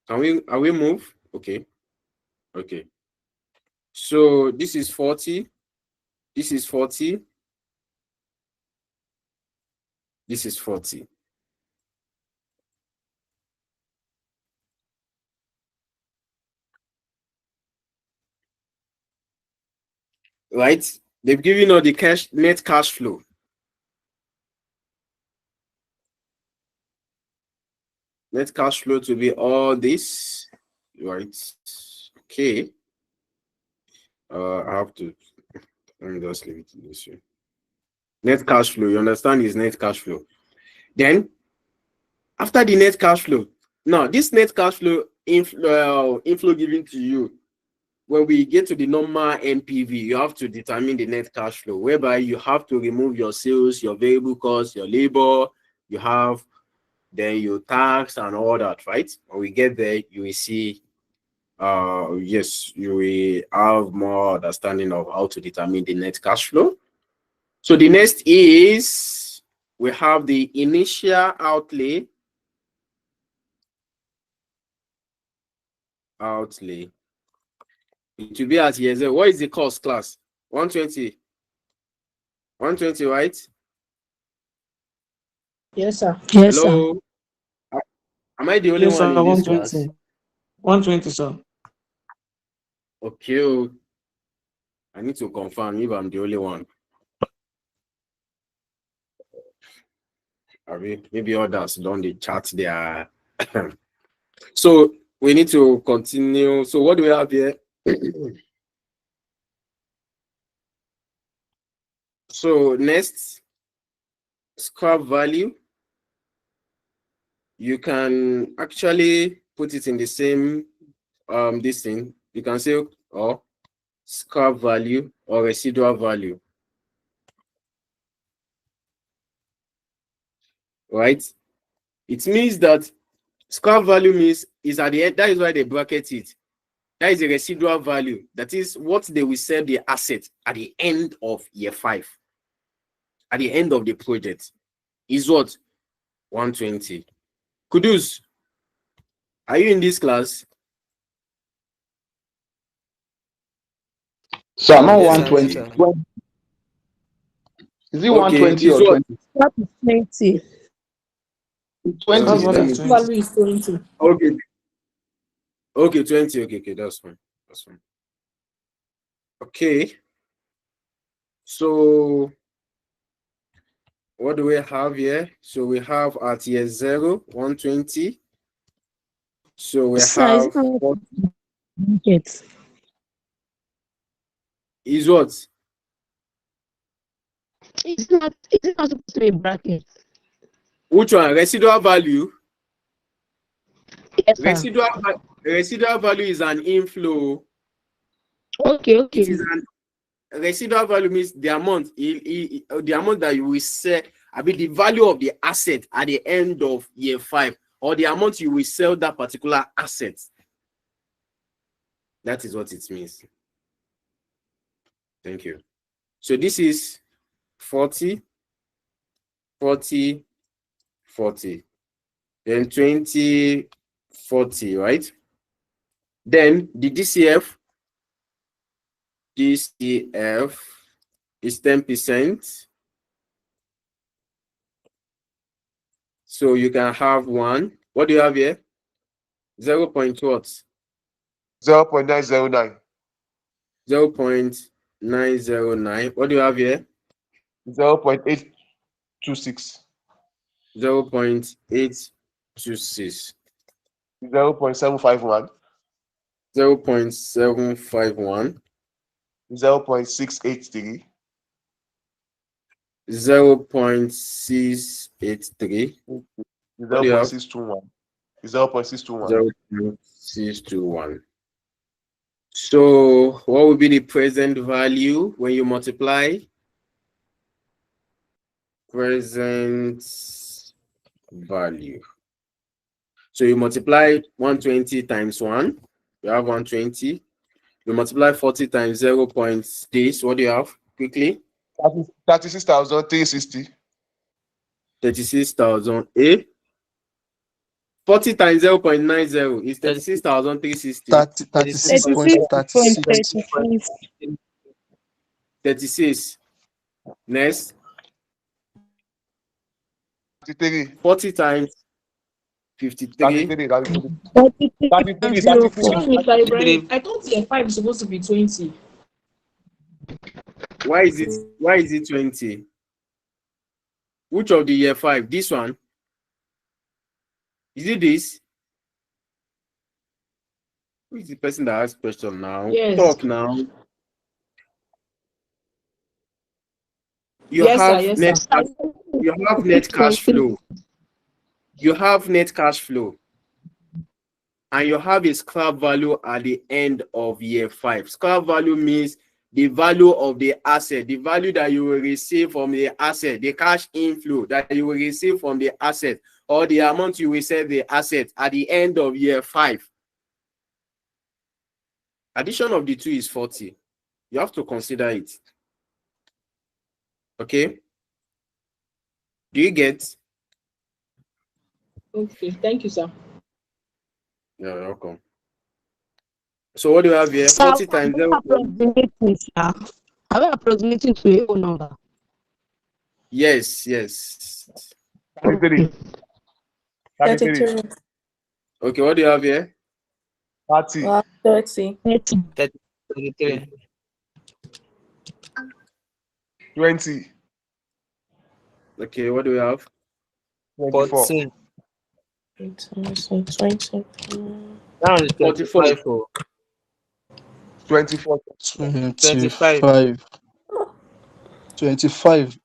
Are we move? Okay. Okay. So this is 40. This is 40. This is 40. Right? They've given us the net cash flow. Net cash flow to be all this, right? Okay. I have to, let me just leave it this way. Net cash flow, you understand, is net cash flow. Then after the net cash flow, now this net cash flow inflow given to you, when we get to the normal NPV, you have to determine the net cash flow, whereby you have to remove your sales, your variable costs, your labor, you have then your tax and all that, right? When we get there, you will see, yes, you will have more understanding of how to determine the net cash flow. So the next is we have the initial outlay. It will be at year zero. What is the cost, class? 120. 120, right? Yes, sir. Yes, sir. Hello? Am I the only Yes, one sir. in this class? 120. 120, sir. Okay. I need to confirm if I'm the only one. Maybe others don't they chat there. So we need to continue. So what do we have here? So next, scrap value. You can actually put it in the same this thing. You can say scrap value or residual value. Right? It means that scrap value means is at the end. That is why they bracket it. That is a residual value. That is what they will sell the asset at the end of year 5. At the end of the project is what? 120. Kudus, are you in this class? So I'm on Yes, 120. sir. Is it 120 is or what? 20? That is 20. 20. That's what let I'm me. saying. Value is 20. Okay. Okay, 20. Okay, that's fine. That's fine. Okay. So what do we have here? So we have at year 0, 120. So we Sir, have it? is what? Is it not supposed to be a bracket? Which one? Residual value? Yes, sir. Residual value is an inflow. Okay. It is an residual value means the amount, the amount that you will sell. I mean, the value of the asset at the end of year 5, or the amount you will sell that particular asset. That is what it means. Thank you. So this is 40, 40, 40. Then 20, 40, right? Then the DCF is 10%. So you can have one. What do you have here? 0. What? 0.909. 0.909. What do you have here? 0.826. 0.826. 0.751. 0.751. 0.683. 0.683. What do you have? 0.621. 0.621. 0.621. So what will be the present value when you multiply present value? So you multiply 120 times 1, you have 120. You multiply 40 times 0. This, what do you have? Quickly. 36,360. 36,000. 40 times 0.90 is 36,360. 36.36. 36. Next. 33. 40 times 53. 33. Excuse me, Mr. Ibrahim. I thought year 5 is supposed to be 20. Why is it 20? Which of the year 5? This one? Is it this? Who is the person that asked question now? Yes. Talk now. You Yes, sir. have Yes, net sir. you have net cash flow. You have net cash flow. and you have a scrap value at the end of year 5. Scrap value means the value of the asset, the value that you will receive from the asset, the cash inflow that you will receive from the asset, or the amount you will sell the asset at the end of year 5. Addition of the two is 40. You have to consider it. Okay? Do you get? Okay, thank you, sir. You're welcome. So what do you have here? Sir, 40 times 0. approximating, sir. Are we approximating to a whole number? Yes. 33. 33. 33. Okay, what do you have here? 30. Wow, 30. 33. 20. Okay, what do we have? 24. 14. 20. That one is 44. 25. Oh. 24. 25. 25.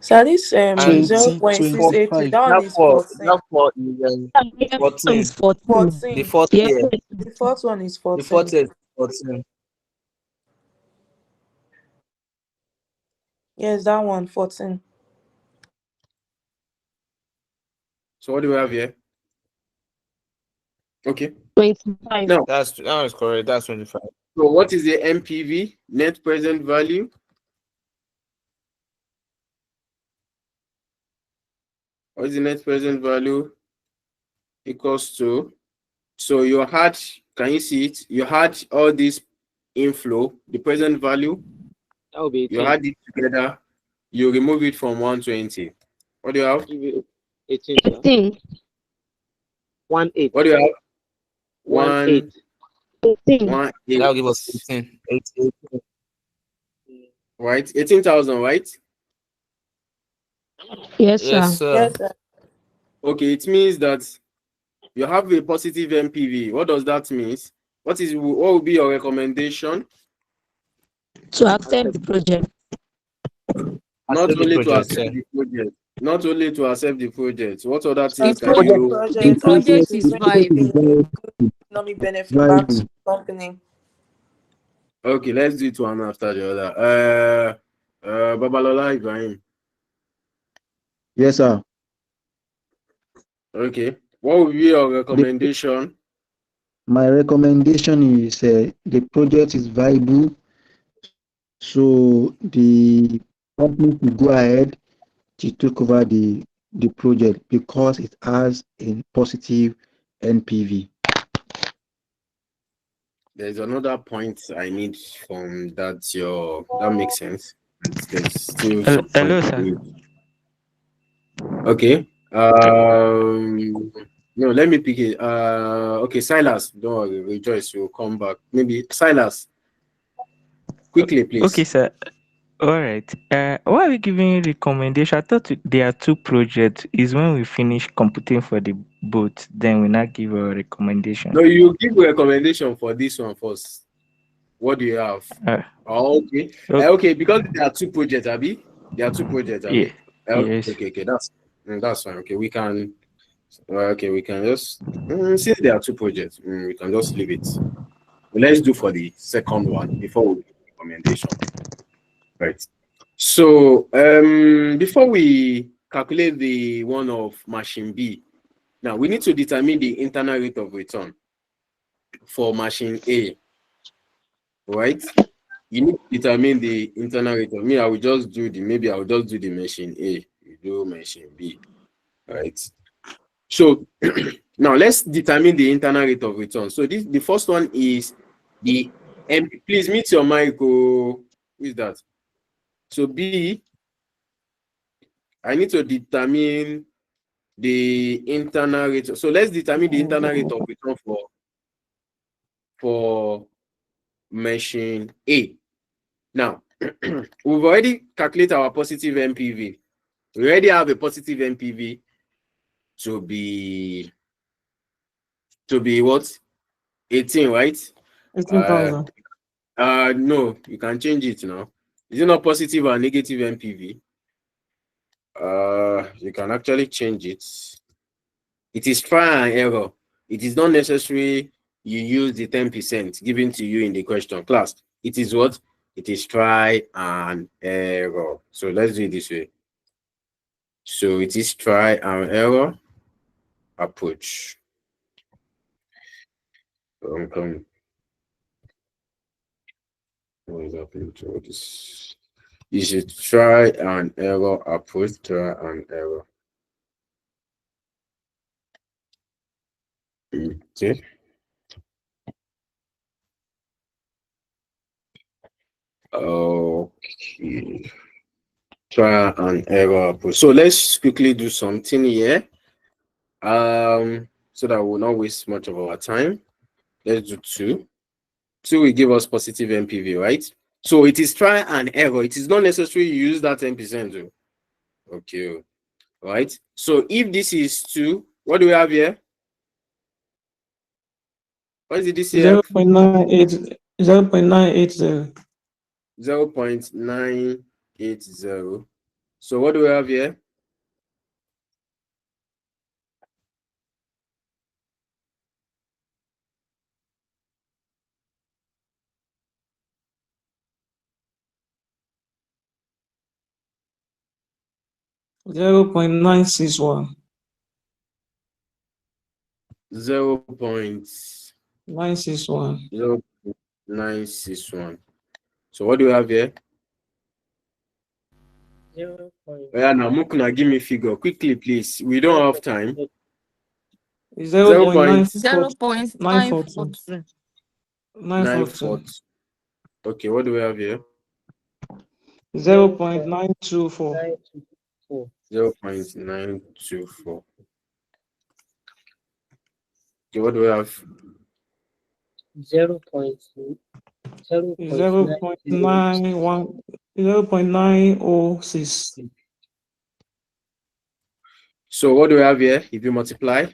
So this And 0.683, that one is 14. that for is 14. Is 14. The 14. fourth Yes, year. The fourth one is The 14. fourth year is 14. Yes, that one, 14. So what do we have here? Okay. 25. Now, That is correct. That's 25. so what is the NPV, net present value? What is the net present value? Equals to, so you had, can you see it? You had all this inflow, the present value, That will be 18. you had it together, you remove it from 120. What do you have? 18, sir. 18. 1 8. What do you have? 1 8. 18. 1 8. That will give us 18. 18. Right? 18,000, right? Yes, Yes, sir. sir. Yes, sir. Okay, it means that you have a positive NPV. What does that mean? What will be your recommendation? To accept the project. Not Accept the only to project, accept sir. the project. Not only to accept the project. What other The things can project, you? project, and project it is will bring viable. good economic benefit back to the company. Okay, let's do it one after the other. Babalola Ibrahim. Yes, sir. Okay. What would be your recommendation? My recommendation is the project is viable, so the company will go ahead to take over the project because it has a positive NPV. There's another point I need from that makes sense. There's still some Hello, points I sir. need. Okay. No, let me pick it. Okay, Silas, don't worry, Rejoice, you'll come back. Maybe Silas, quickly, please. Okay, sir. All right. Why are we giving recommendation? I thought there are two projects. Is when we finish computing for the both, then we not give a recommendation. No, you give a recommendation for this one first. What do you have? Okay. Okay, because there are two projects, Abby. There are two projects, Abby. Yeah. Yes. Okay, that's fine. Okay, we can just since there are two projects, we can just leave it. Let's do for the second one before we give recommendation. Right. So before we calculate the one of machine B, now we need to determine the internal rate of return for machine A. Right? You need to determine the internal rate of I will just do the machine A, you do machine B. Right. So now let's determine the internal rate of return. So the first one is the please mute your mic. Who is that? So B, I need to determine the internal rate. So let's determine the internal rate of return for machine A. Now, we've already calculated our positive NPV. We already have a positive NPV to be what? 18, right? 18,000. No, you can change it now. Is it not positive or negative NPV? You can actually change it. It is trial and error. it is not necessary you use the 10% given to you in the question. Class, it is what? It is try and error. So let's do it this way. So it is try and error approach. What is happening to this? You should try and error approach, try and error. Okay. Okay. Try and error approach. So let's quickly do something here. So that we'll not waste much of our time. Let's do 2. 2 will give us positive MPV, right? So it is try and error. It is not necessary you use that 10%. Okay. Right. So if this is 2, what do we have here? What is this here? 0.980. 0.980. 0.980. So what do we have here? Zero point 0.961. 0.961. 0.961. So what do we have here? 0. Yeah, now Mukuna, give me figure quickly, please. We don't have time. 0.942. 942. Okay, what do we have here? 0.924. 0.924. Okay, what do we have? 0.906. So what do we have here? If you multiply,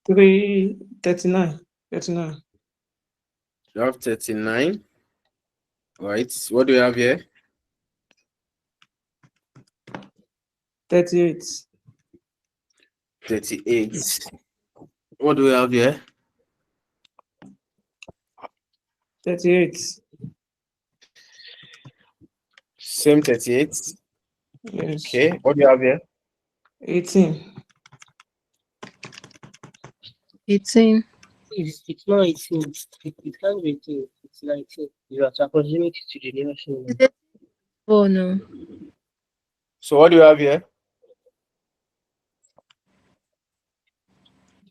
39. you have 39. Right. What do we have here? 38. 38. What do we have here? 38. Same 38. Yes. Okay. What do you have here? 18. 18. It's not 18. It can't be 18. It's 19. You have to approximate it to the nearest number. Oh no. So what do you have here?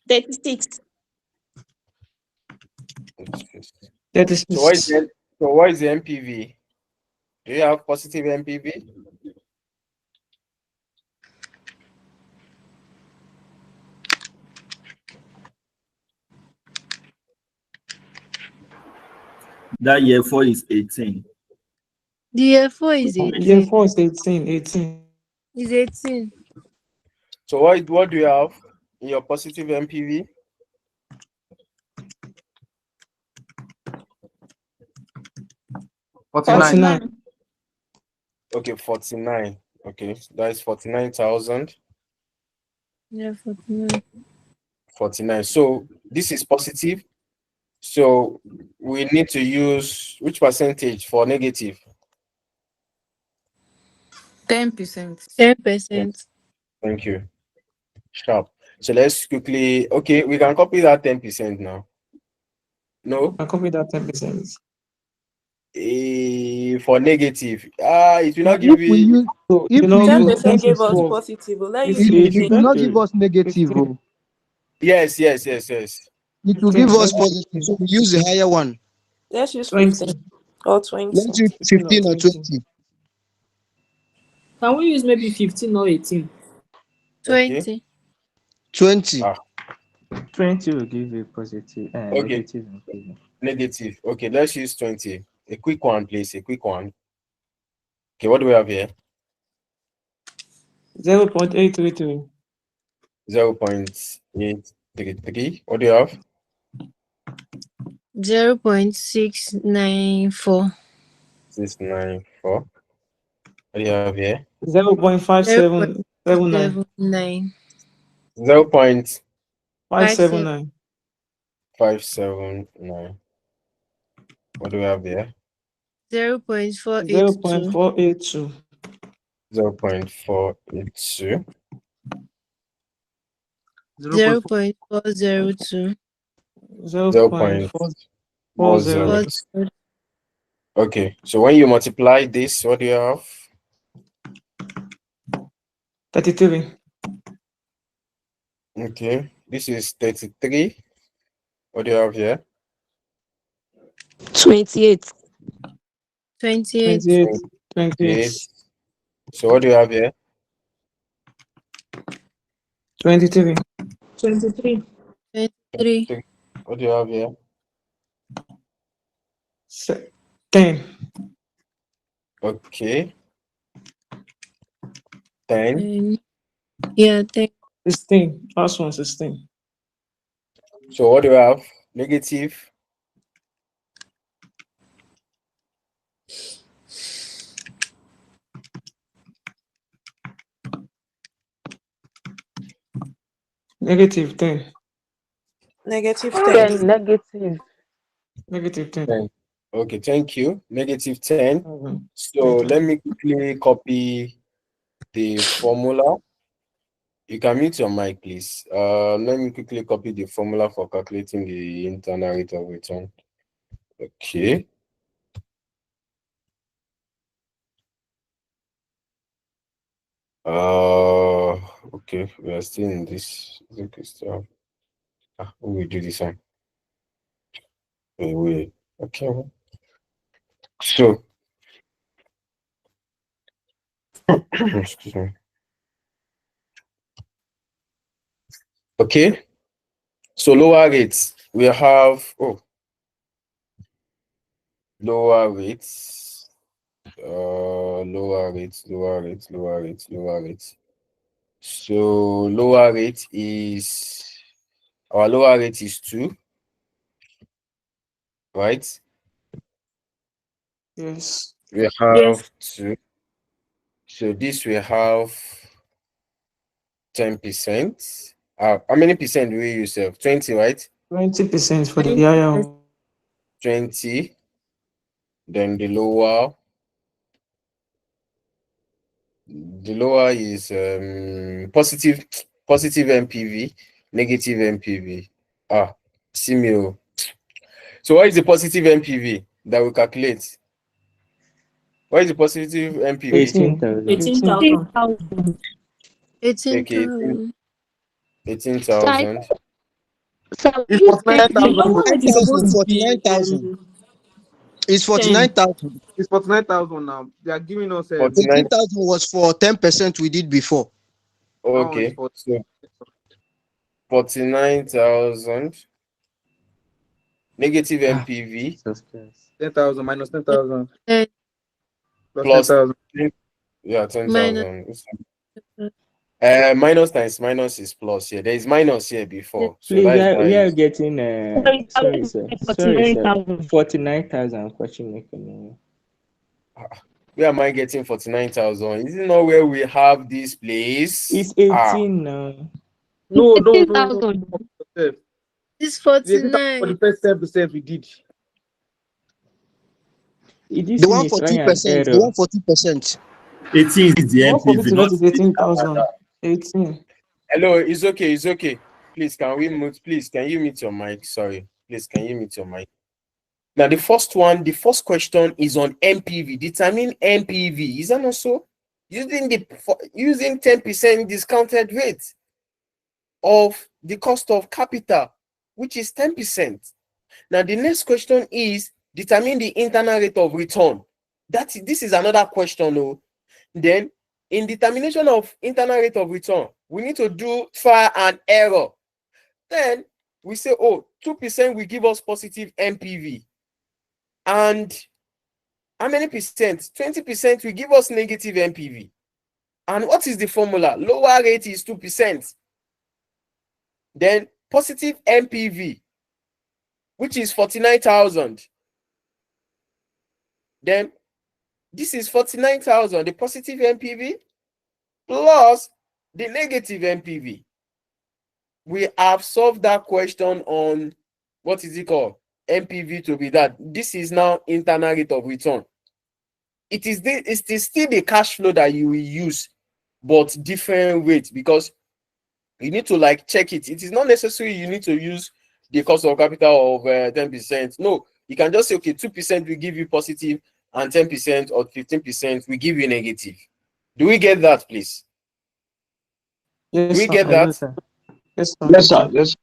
36. 36. So what is the MPV? Do you have positive MPV? That year 4 is 18. The year 4 is Year 18. 4 is 18. 18. Is 18. So what do you have in your positive MPV? $49. Okay, 49. Okay, that is 49,000. Yeah, 49. 49. So this is positive. So we need to use which percentage for negative? 10%. 10%. Thank you. Sharp. So let's quickly, okay, we can copy that 10% now. No? I copy that 10%. For negative. It will not give If we you. use, if You we know, use 10% gave us 10%, positive. Let you It's use it it's will not 15. give us negative. Oh. Yes. It will 15. give us Let's positive. So we use the higher one. Let's use 20. 15 or 20. Let's use 15 or 20. Can we use maybe 15 or 18? 20. 20. 20 will give you positive and Okay. negative MPV. Negative. Okay, let's use 20. A quick one, please. A quick one. Okay, what do we have here? 0.833. 0.833. What do you have? 0.694. 694. 4. What do you have here? 0.5779. 0.579. 0.579. 579. What do we have here? 0.482. 0.482. 0.482. 0.402. 0.402. 0.402. Okay, so when you multiply this, what do you have? 33. Okay, this is 33. What do you have here? 28. 28. 28. So what do you have here? 23. 23. 23. What do you have here? 10. Okay. 10. Yeah, 10. 16. Last one, 16. So what do you have? Negative. Negative 10. Negative 10 10. negative. Negative 10. 10. Okay, thank you. Negative 10. So Negative let me quickly copy the formula. You can mute your mic, please. Let me quickly copy the formula for calculating the internal rate of return. Okay. Okay, we are still in this. Okay, so who will do this one? Wait. Okay. So, excuse me. Okay. So lower rates. We have lower rates. Lower rates. So lower rate is our lower rate is 2, right? Yes. We have Yes. 2. So this we have 10%. How many percent do we use? 20, right? 20% for the higher one. 20. Then the lower is positive MPV, negative MPV. Simio. So what is the positive MPV that we calculate? What is the positive MPV? 18,000. 18,000. 18,000. 18,000. So It's you say 49,000. Right is supposed to be 49,000. It's 49,000. It's 49,000 now. They are giving us 49. 18,000 was for 10% we did before. Okay. So 49,000 negative MPV 10,000 minus 10,000 10 plus plus 10,000. 10,000. minus. Minus times minus is plus here. There is minus here before. So Please, that is why we are getting sorry, sir. 49,000. 49,000 unfortunately. where am I getting 49,000? Is it not where we have this place? It's 18 now. No. 18,000. It's For the 49. first 10% we did. The one for 2%. The one for 2%. 18 is the What for me MPV, to not get is 18,000. 18. Hello, it's okay. Please, can we mute? Please, can you mute your mic? Sorry. Please, can you mute your mic? Now, the first question is on MPV. Determine MPV. Is that not so? Using 10% discounted rate of the cost of capital, which is 10%. Now, the next question is determine the internal rate of return. This is another question. Then, in determination of internal rate of return, we need to do trial and error. Then we say, 2% will give us positive MPV. And how many percent? 20% will give us negative MPV. And what is the formula? Lower rate is 2%. Then positive MPV, which is 49,000. Then This is 49,000, the positive NPV plus the negative NPV. We have solved that question on, what is it called? NPV to be that. This is now internal rate of return. It is still the cash flow that you will use, but different rates, because you need to like check it. It is not necessary you need to use the cost of capital of 10%. No, you can just say, okay, 2% will give you positive and 10% or 15% will give you negative. Do we get that, please? Yes, Do we sir. get Hello, that? sir. Yes, sir. Yes, sir. Yes.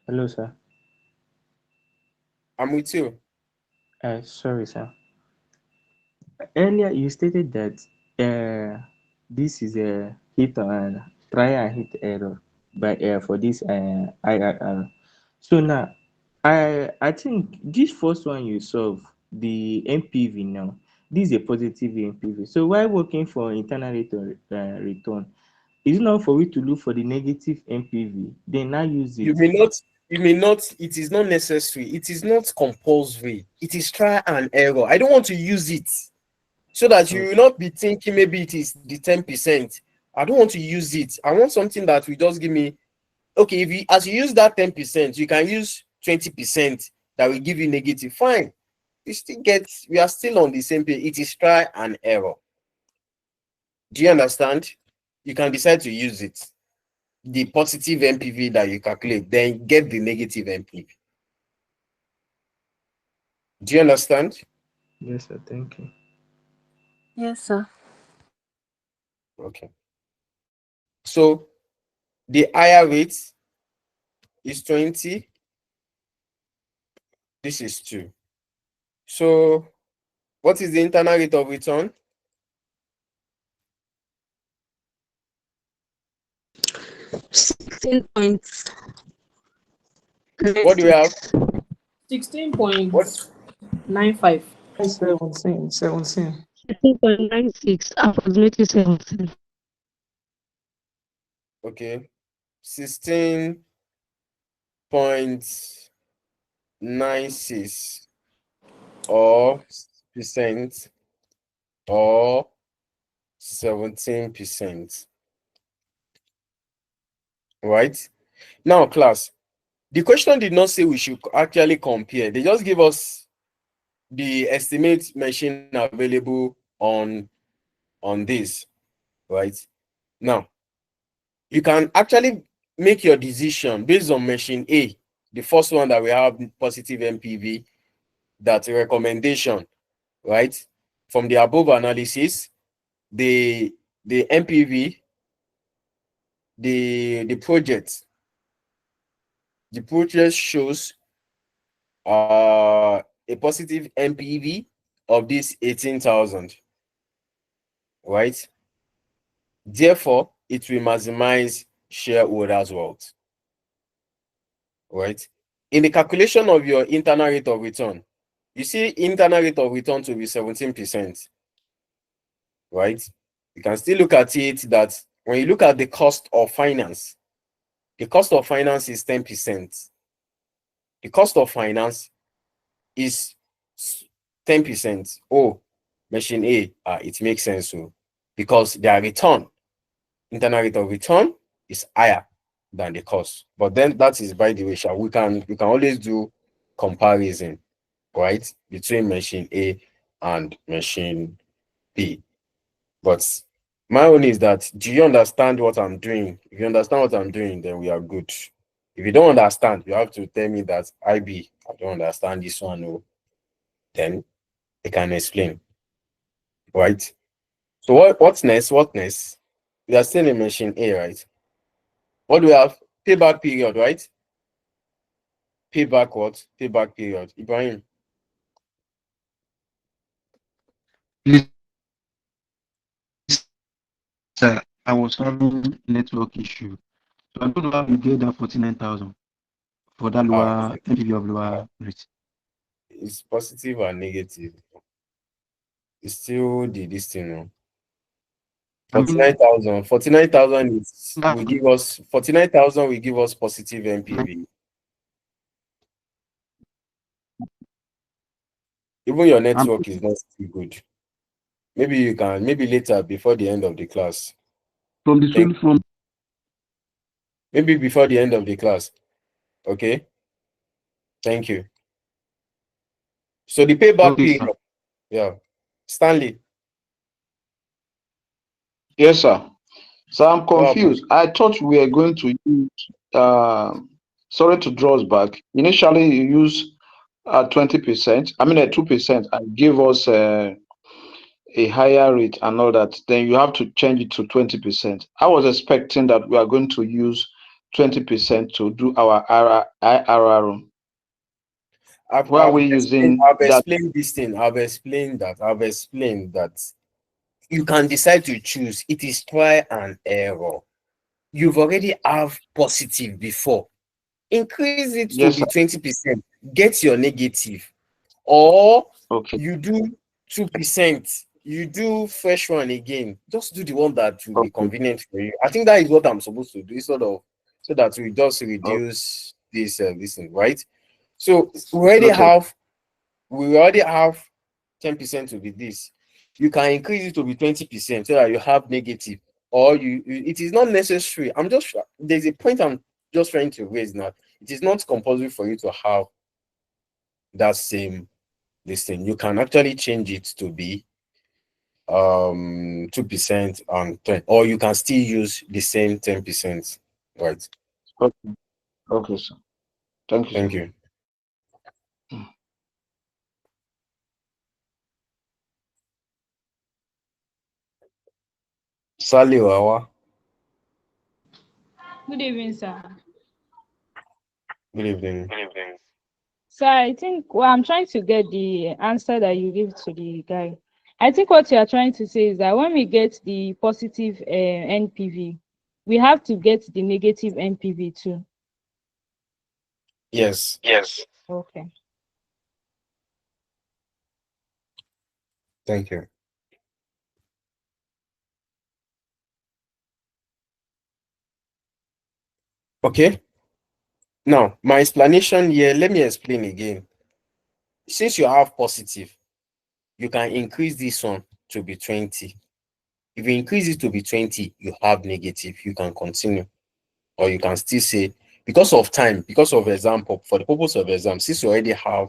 Hello, sir. I'm with you. Sorry, sir. Earlier, you stated that this is a hit and try and hit error by for this IRR. So now, I think this first one you solve the NPV now. This is a positive NPV. So while working for internal rate of return, is it not for we to look for the negative NPV? Then now use it. You may not, it is not necessary. It is not compulsory. It is try and error. I don't want to use it so that you will not be thinking maybe it is the 10%. I don't want to use it. I want something that will just give me, okay, if you, as you use that 10%, you can use 20% that will give you negative. Fine. You still get, we are still on the same page. It is try and error. Do you understand? You can decide to use it. The positive NPV that you calculate, then get the negative NPV. Do you understand? Yes, sir. Thank you. Yes, sir. Okay. So the higher rate is 20. This is 2. So what is the internal rate of return? 16.96. What do we have? 16.95. 17. 16.96, approximately 17. Okay. 16.96 or percent or 17%. Right? Now, class, the question did not say we should actually compare. They just give us the estimate machine available on this, right? Now, you can actually make your decision based on machine A, the first one that we have positive NPV, that recommendation, right? From the above analysis, the NPV, the project shows a positive NPV of this 18,000, right? Therefore, it will maximize shareholders' wealth, right? In the calculation of your internal rate of return, you see internal rate of return to be 17%, right? You can still look at it that when you look at the cost of finance, the cost of finance is 10%. The cost of finance is 10%. Oh, machine A, it makes sense. So, because their return, internal rate of return is higher than the cost. But then that is by the way, we can always do comparison, right, between machine A and machine B. But my own is that, do you understand what I'm doing? If you understand what I'm doing, then we are good. If you don't understand, you have to tell me that I don't understand this one. No, then I can explain, right? So what's next? What next? We are still in machine A, right? What do we have? Payback period, right? Payback what? Payback period. Ibrahim. Please, sir, I was having network issue. So I don't know how you get that 49,000 for that lower NPV of lower rate. It's positive and negative. It's still this thing. No? 49,000. 49,000 will give us 49,000 will give us positive NPV. Even your network is not still good. Maybe you can, maybe later before the end of the class. From the Thank- from Maybe before the end of the class. Okay. Thank you. So the payback Okay, period. sir. Yeah. Stanley. Yes, sir. So I'm What happened? confused. I thought we were going to use, sorry to draw us back. Initially, you use 20%, I mean 2%, and give us a higher rate and all that. Then you have to change it to 20%. I was expecting that we are going to use 20% to do our IRR. Why are we using I've that? explained this thing. I've explained that you can decide to choose. It is try and error. You've already have positive before. Increase it to Yes, be sir. 20%. Get your negative. Or Okay. you do 2%. You do fresh one again. Just do the one that will be Okay. convenient for you. I think that is what I'm supposed to do, sort of, so that we just Okay. reduce this thing, right? So we already have 10% to be this. You can increase it to be 20% so that you have negative, or it is not necessary. There's a point I'm just trying to raise now. It is not compulsory for you to have that same this thing. You can actually change it to be 2% and 10, or you can still use the same 10%. Right. Okay. Okay, sir. Thank you, sir. Thank you. Sally Wawa. Good evening, sir. Good evening. Good evening. So I think I'm trying to get the answer that you give to the guy. I think what you are trying to say is that when we get the positive NPV, we have to get the negative NPV too. Yes. Yes. Okay. Thank you. Okay. Now, my explanation here, let me explain again. Since you have positive, you can increase this one to be 20. If you increase it to be 20, you have negative. You can continue. Or you can still say, because of time, because of example, for the purpose of exam, since you already have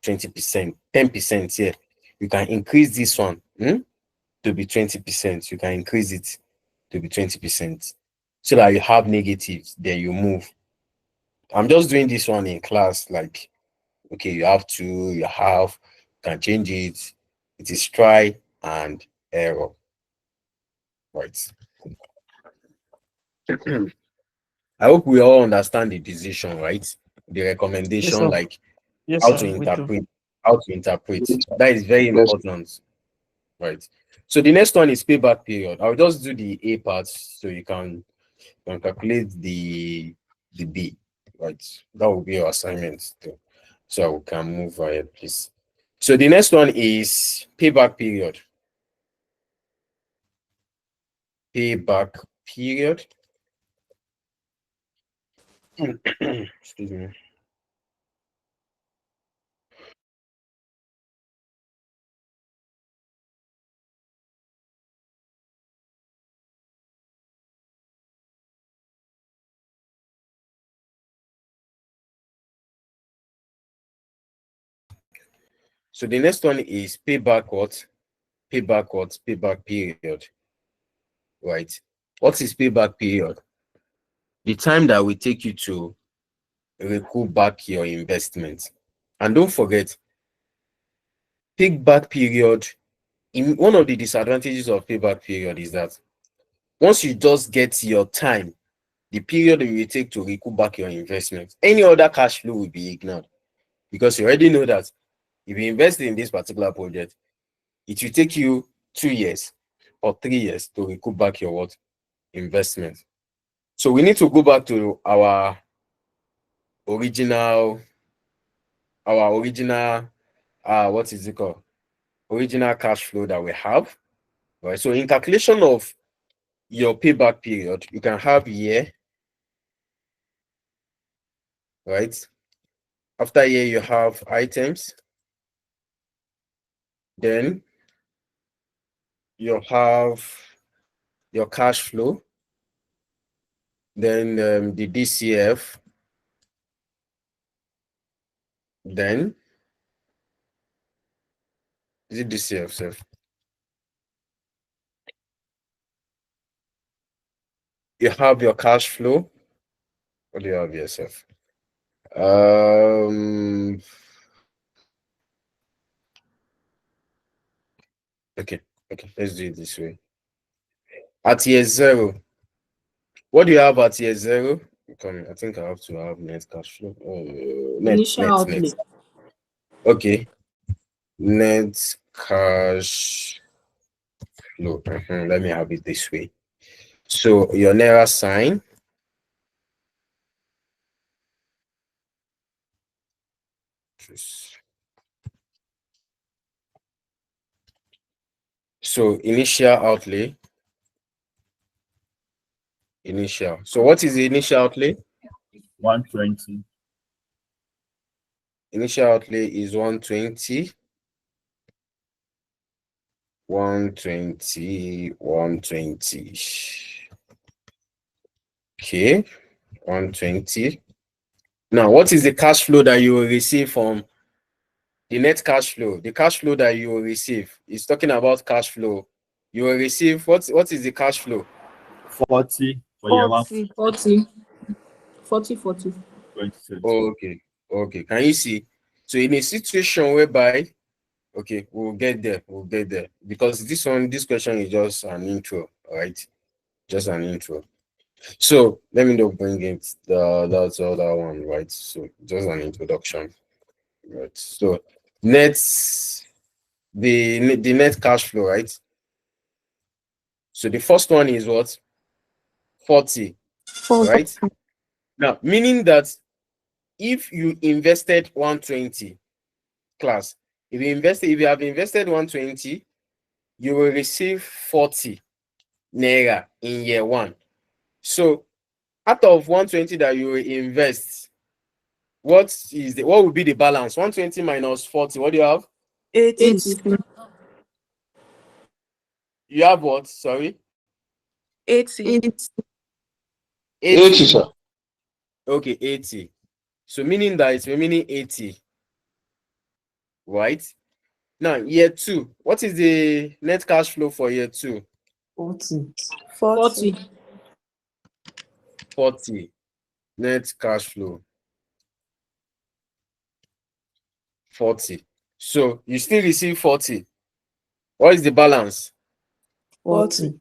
20%, 10% here, you can increase this one to be 20%. You can increase it to be 20%. So that you have negatives, then you move. I'm just doing this one in class, like, okay, you have to, you can change it. It is try and error. Right. I hope we all understand the decision, right? The recommendation, sir. like Yes, how sir. to We do. interpret. Yes, sir. That is very Yes. important, right? So the next one is payback period. I'll just do the A part so you can calculate the B, right? That will be your assignment too. So we can move ahead, please. So the next one is payback period. Payback period. Excuse me. So the next one is payback what? Payback period. Right. What is payback period? The time that will take you to recoup back your investment. And don't forget, payback period, in one of the disadvantages of payback period is that once you just get your time, the period it will take to recoup back your investment, any other cash flow will be ignored, because you already know that if you invest in this particular project, it will take you 2 years or 3 years to recoup back your what? Investment. So we need to go back to our original what is it called? Original cash flow that we have. Right. So in calculation of your payback period, you can have year, right? After here, you have items. Then you have your cash flow. Then the DCF. Then is it DCF, sir? You have your cash flow. What do you have yourself? Okay, let's do it this way. At year 0, what do you have at year 0? I think I have to have net cash flow. Initial outlay. Okay, net cash flow. Let me have it this way. So your Naira sign. So initial outlay. Initial. So what is the initial outlay? 120. Initial outlay is 120. 120. Okay, 120. Now, what is the cash flow that you will receive from the net cash flow? The cash flow that you will receive is talking about cash flow. You will receive what is the cash flow? 40 for year 1. 40. Okay. Can you see? So in a situation whereby, okay, we'll get there. Because this question is just an intro, right? Just an intro. So let me not bring it that's the other one, right? So just an introduction, right? So the net cash flow, right? So the first one is what? 40, right? Now, meaning that if you invested 120, class, if you have invested 120, you will receive 40 Naira in year 1. So out of 120 that you will invest, what will be the balance? 120 minus 40. What do you have? 80. You have what? Sorry? 80. 80, sir. Okay, 80. So meaning that it's remaining 80. Right? Now, year 2. What is the net cash flow for year 2? 40. Net cash flow. 40. So you still receive 40. What is the balance? 40.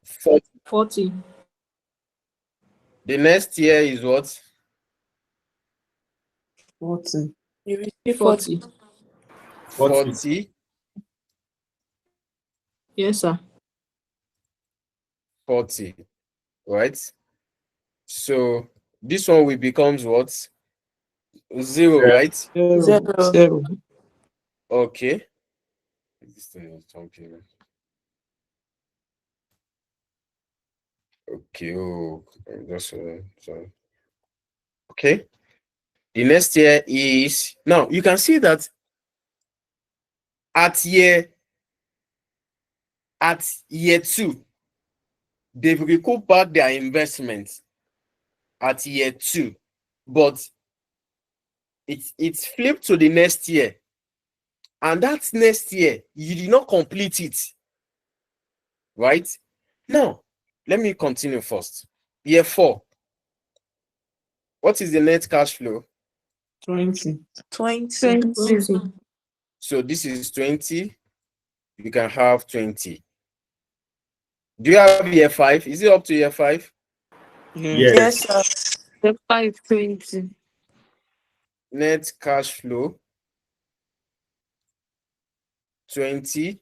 The next year is what? 40. You receive 40. 40. Yes, sir. 40. Right? So this one will becomes what? 0, right? 0. Okay. This thing is jumping. Okay. Sorry. Okay. The next year is now you can see that at year 2, they've recouped back their investment at year 2, but it's flipped to the next year, and that next year you did not complete it, right? Now let me continue first. Year 4, what is the net cash flow? 20. So this is 20. You can have 20. Do you have year 5? Is it up to year 5? Yes, sir. The 520. Net cash flow 20.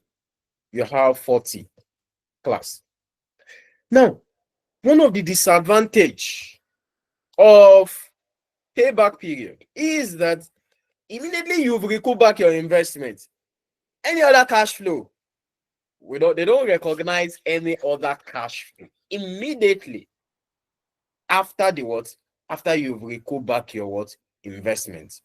You have 40, class. Now, one of the disadvantage of payback period is that immediately you've recouped back your investment. Any other cash flow, they don't recognize any other cash flow immediately after the what? After you've recouped back your what? Investment.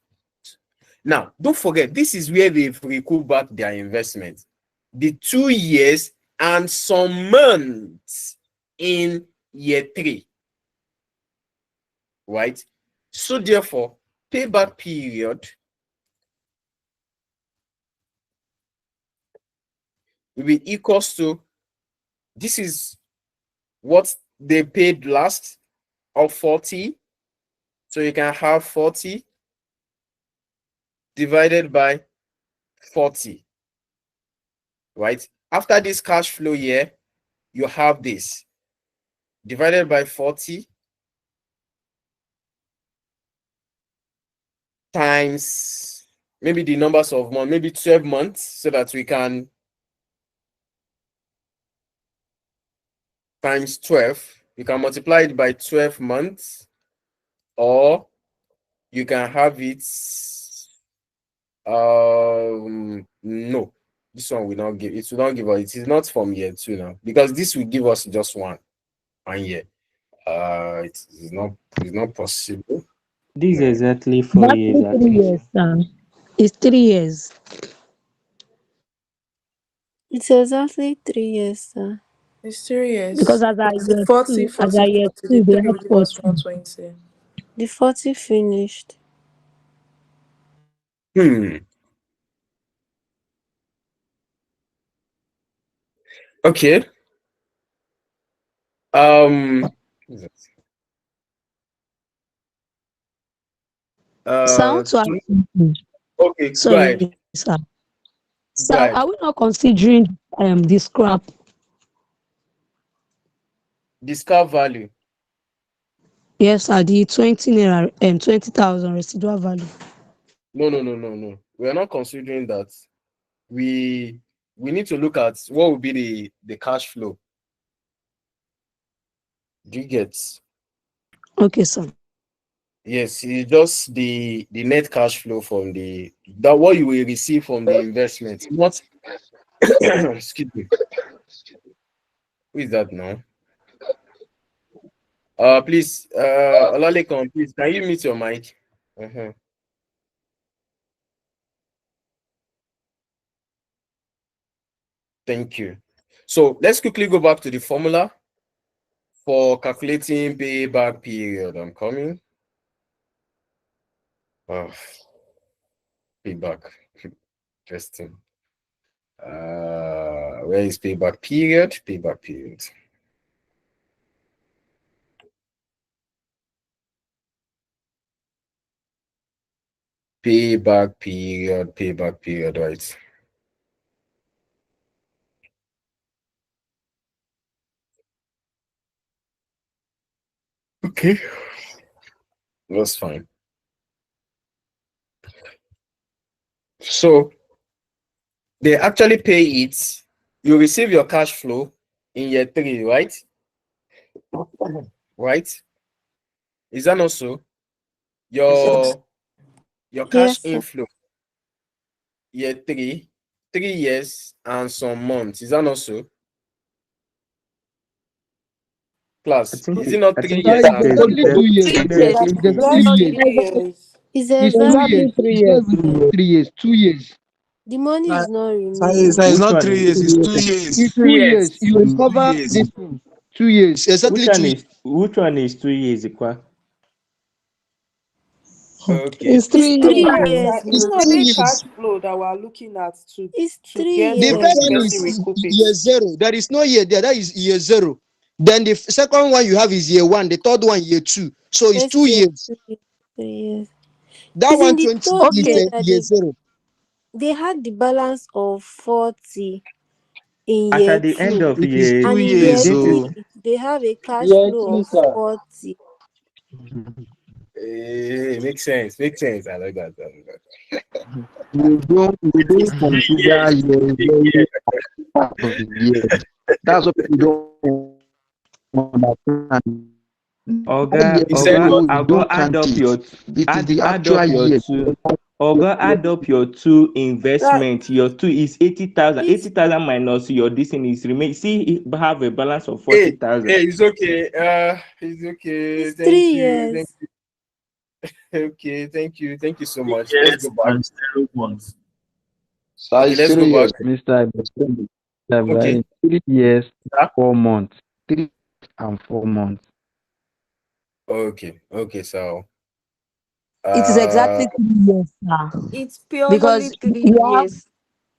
Now, don't forget, this is where they've recouped back their investment. The 2 years and some months in year 3. Right? So therefore, payback period will be equals to, this is what they paid last, of 40. So you can have 40 divided by 40. Right? After this cash flow year, you have this divided by 40 times maybe the numbers of months, maybe 12 months, so that we can times 12. You can multiply it by 12 months, or you can have it, no, this one will not give, it will not give us, it is not from year 2 now, because this will give us just one year. It is not possible. This is No. exactly 4 years, Exactly 3 actually. years, sir. It's 3 years. It's exactly 3 years, sir. It's 3 years. Because as I It's year 40, 2, 40, 40. The 2, they 3 will have give us 40. 120. The 40 finished. Okay. Sound to ask To, something. okay, go Sorry, ahead. sir. Go Sir, ahead. are we not considering the scrap? The scrap value. Yes, sir. The 20 naira, 20,000 residual value. No. We are not considering that. We need to look at what will be the cash flow. Do you get? Okay, sir. Yes, it's just the net cash flow from that what you will receive from the investment. Not excuse me. Who is that now? Please, Olalekan, please, can you mute your mic? Thank you. So let's quickly go back to the formula for calculating payback period. I'm coming. Payback. Interesting. Where is payback period? Payback period. Payback period, right? Okay, that's fine. So they actually pay it. You receive your cash flow in year 3, right? Right? Is that not so? Your cash Yes, sir. inflow year 3, 3 years and some months. Is that not so? Class, is it not 3 years It's and exactly 2 years. It's exactly 2 years. 3 years. It's It's 2 years. exactly 3 It's years. not even 3 years. 2 years. The money is not It's remaining. not Which 3 one? years, it's 2 years. It's 2 years. You 2 recover years. this thing. 2 years. It's exactly 2 years. Which one is 2 years, Ikwa? okay. It's 3 3 years. years It's now. not Two the years. cash flow that we're looking at It's to 3 get The when first the years. one person is recoup it. year 0. There is no year there. That is year 0. Then the second one you have is year 1. The third one year 2. So it's 2 First year, years. 3 years. That It's in the 120 third is year Okay. that year 0. they had the balance of 40 in As year at the end 2. of It is year, 2 And in year year years. this So is 3, they have a cash Yeah, flow of sir. 40. Makes sense. Makes sense. I like that. We don't consider years very part of the year. That's what we don't understand. Oga, You said what? We I go don't add count up it. your It is the add actual up your year. two. Oga, add up your 2 That investment. Your 2 is 80,000. It's 80,000 minus your this thing is remain. See, it have a balance of Hey, 40,000. it's okay. It's okay. it's 3 Thank you. years. Okay, thank you so 3 much. Let's years go back. and 0 months. Okay, let's go back. Mr. Okay. Ibrahim, 3 years, Yeah. 4 months. 3 and 4 months. Okay, so It is exactly 3 years, sir. It's purely Because 3 years. you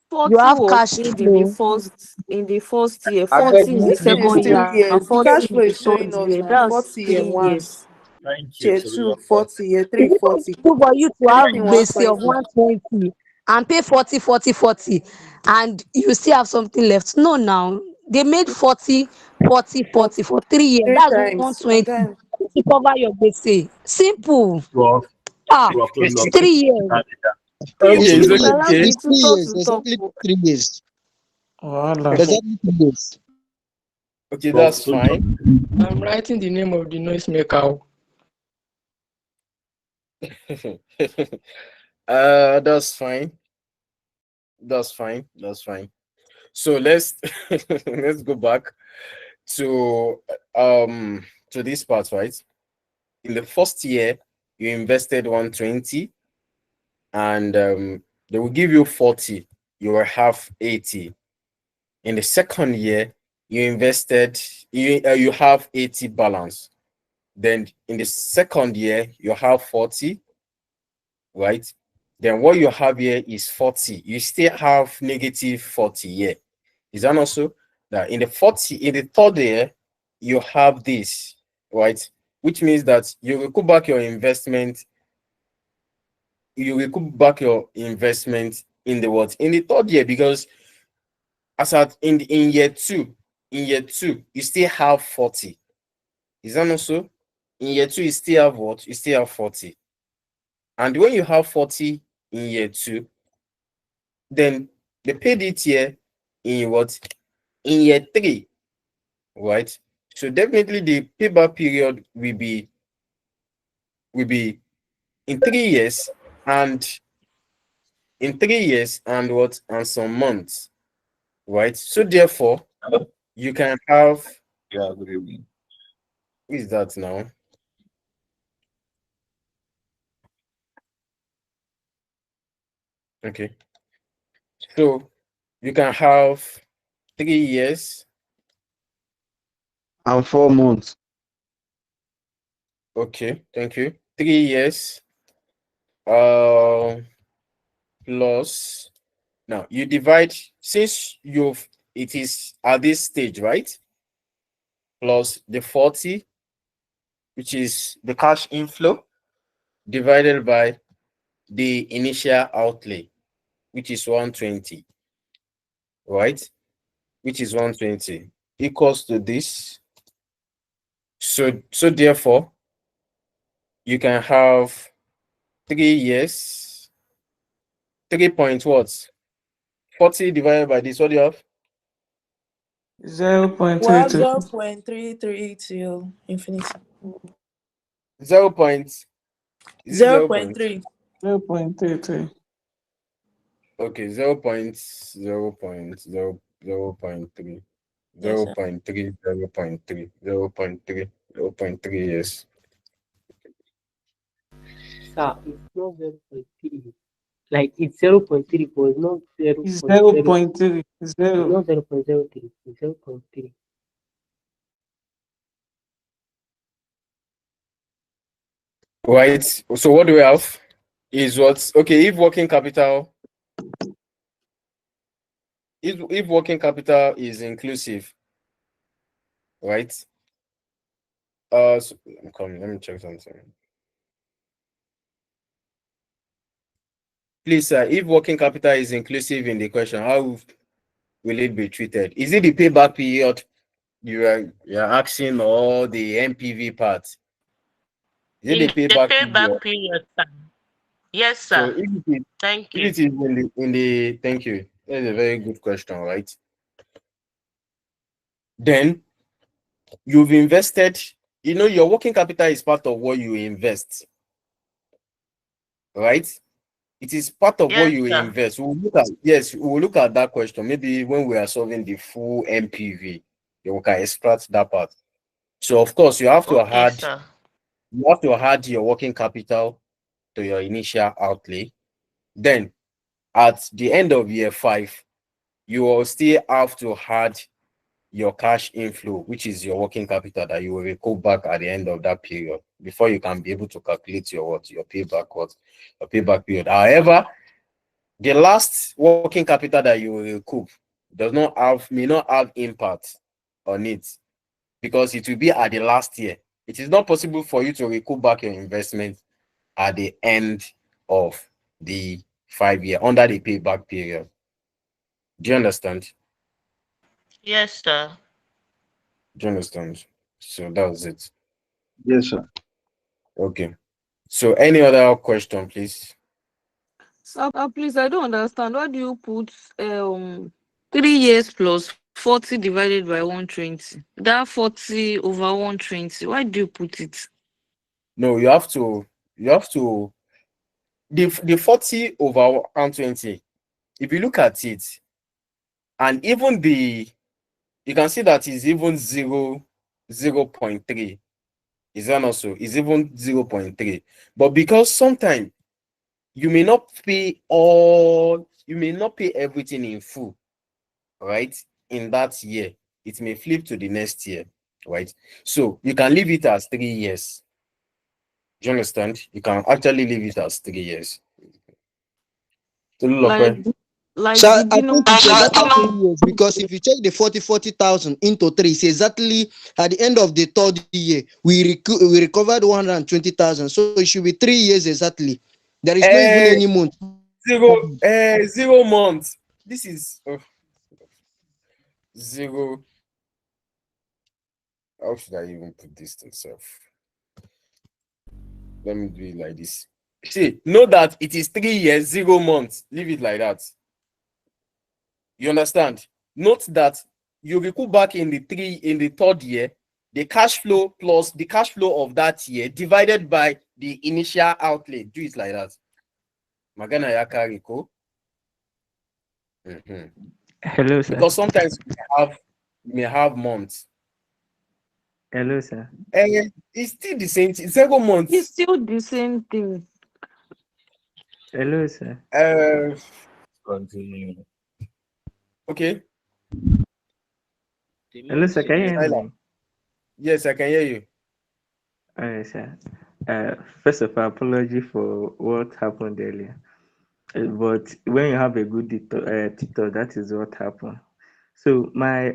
40 have was cash paid flow. in the first year, I beg 40 in the you. Everything is second still year, here. and The 40 cash in flow the is third showing us year. now That's 40 year 3 years. one, Thank you tier to two, welcome. 40 year Is three, it 40. possible for you to have Everything base of 120. 120 and pay 40, 40, 40, and you still have something left? No, now they made 40, 40, 40 40. for 3 years. Three That's times. And 120 then to cover your base. Simple. Prof, Ah, Prof, good luck. 3 years. it's Okay, it's three It's years. Allow okay. me it's to 3 talk years. to talk. Exactly 3 years. Voila. Exactly 3 years. Okay, Prof, that's good luck. fine. I'm writing the name of the noisemaker. That's fine. That's fine. So let's let's go back to this part, right? In the first year, you invested 120, and they will give you 40. You will have 80. In the second year, you have 80 balance. Then in the second year, you have 40, right? Then what you have here is 40. You still have negative 40 here. Is that also that in the third year, you have this, right? Which means that you recoup back your investment. You recoup back your investment in the what? In the third year, because as at in year two, you still have 40. Is that also? In year two, you still have what? You still have 40. And when you have 40 in year two, then they paid it here in what? In year three, right? So definitely the payback period will be in 3 years, and what, and some months, right? So therefore, you can have, yeah, good evening. Who is that now? Okay. So you can have 3 years. And 4 months. Okay, thank you. 3 years plus, now you divide, since it is at this stage, right? Plus the 40, which is the cash inflow, divided by the initial outlay, which is 120, right? Which is 120 equals to this. So therefore, you can have 3 years, 3 point what? 40 divided by this, what do you have? 0.33. 0.33 till infinity. 0 point, is it 0 point? 0.3. 0.33. Okay, 0.0.0.3. Yes, 0 sir. 0.3, 0 0.3, 0 0.3, 0.3 years. Sir, it's not 0.3. Like it's 0.3, but it's not 0.0. It's 0.3. It's Zero. not 0.03. It's 0.3. Right. So what do we have? Is what, okay, if working capital is inclusive, right? So I'm coming. Let me check something. Please, sir, if working capital is inclusive in the question, how will it be treated? Is it the payback period you're asking, or the MPV part? Is it In the the payback payback period? period, sir. Yes, So sir. Thank if you. it is in the thank you. That's a very good question, right? Then you've invested, your working capital is part of what you invest, right? It is part of what Yes, you sir. invest. We'll look at that question maybe when we are solving the full MPV. We can extract that part. So of course you have to Okay, add sir. you have to add your working capital to your initial outlay. Then at the end of year 5, you will still have to add your cash inflow, which is your working capital that you will recoup back at the end of that period before you can be able to calculate your payback period. However, the last working capital that you will recoup may not have impact on it because it will be at the last year. It is not possible for you to recoup back your investment at the end of the 5 year under the payback period. Do you understand? Yes, sir. Do you understand? So that was it. Yes, sir. Okay. So any other question, please? Sir, please, I don't understand. Why do you put 3 years plus 40 divided by 120? That 40 over 120. Why do you put it? No, the 40 over 120. If you look at it, and even you can see that is even 0.3. Is that not so? It's even 0.3. But because sometimes you may not pay everything in full, right? In that year, it may flip to the next year, right? So you can leave it as 3 years. Do you understand? You can actually leave it as 3 years. Like, like So the I think it's denominator. exactly 3 years because if you check the 40,000 into 3, it's exactly at the end of the third year we recovered 120,000. So it should be 3 years exactly. There is no even any month. 0 months. This is 0. How should I even put this to itself? Let me do it like this. See, know that it is 3 years, 0 months. Leave it like that. You understand? Note that you recoup back in the third year, the cash flow plus the cash flow of that year divided by the initial outlay. Do it like that. Magana Yakariko. Hello, sir. Because sometimes we may have months. Hello, sir. It's still the same thing. 0 months. It's still the same thing. Hello, sir. Continue. Okay. Hello, sir. Can you hear me? Yes, I can hear you. Alright, sir. First of all, apology for what happened earlier. But when you have a good tutor, that is what happened. So my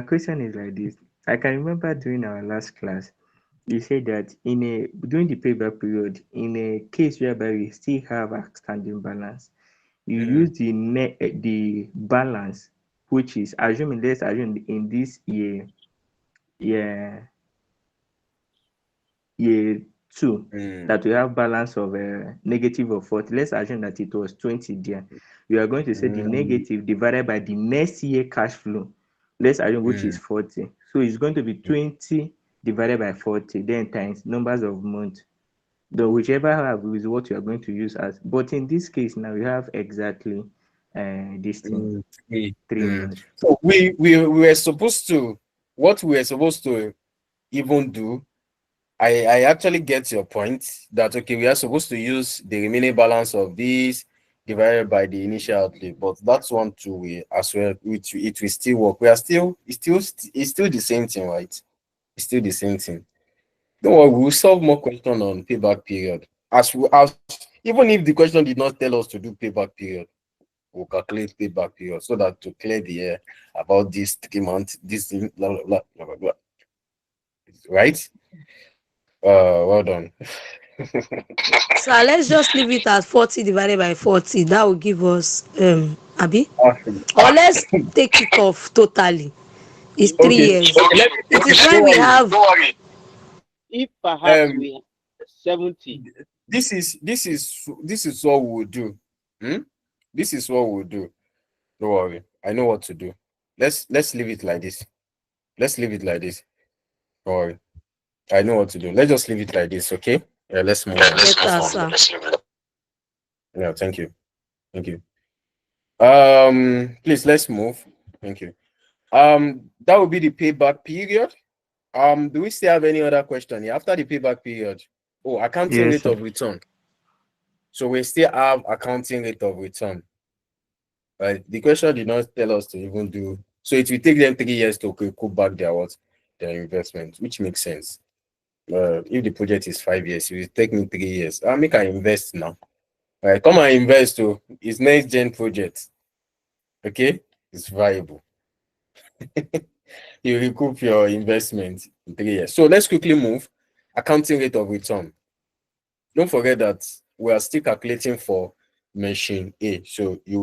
question is like this. I can remember during our last class, you said that during the payback period, in a case whereby we still have outstanding balance, you use the balance, which is let's assume in this year, year 2, that we have balance of negative of 40. Let's assume that it was 20 there. We are going to say the negative divided by the next year cash flow. Let's assume which is 40. So it's going to be 20 divided by 40, then times numbers of months. Though whichever have is what you are going to use as. But in this case now we have exactly this thing. 3 months. So we were supposed to, what we were supposed to even do, I actually get your point that okay, we are supposed to use the remaining balance of this divided by the initial outlay, but that's one two way as well, which it will still work. It's still the same thing, right? It's still the same thing. Don't worry, we'll solve more question on payback period. As even if the question did not tell us to do payback period, we'll calculate payback period so that to clear the air about this 3 months, this thing, blah blah blah blah blah blah. Right? Well done. So let's just leave it at 40 divided by 40. That will give us Abi. Or let's take it off totally. It's 3 years. It is when we have. If perhaps we have 70. This is what we'll do. This is what we'll do. Don't worry. I know what to do. Let's leave it like this. Let's leave it like this. Don't worry. I know what to do. Let's just leave it like this, okay? Yeah, let's move on. Yeah, thank you. Thank you. Please let's move. Thank you. That will be the payback period. Do we still have any other question here after the payback period? Oh, accounting Yes, rate sir. of return. So we still have accounting rate of return. Right? The question did not tell us to even do. So it will take them 3 years to recoup back their investment, which makes sense. If the project is 5 years, it will take me 3 years. I make I invest now. All right, come and invest to it's next gen project. Okay, it's viable. You recoup your investment in 3 years. So let's quickly move. Accounting rate of return. Don't forget that we are still calculating for machine A. So you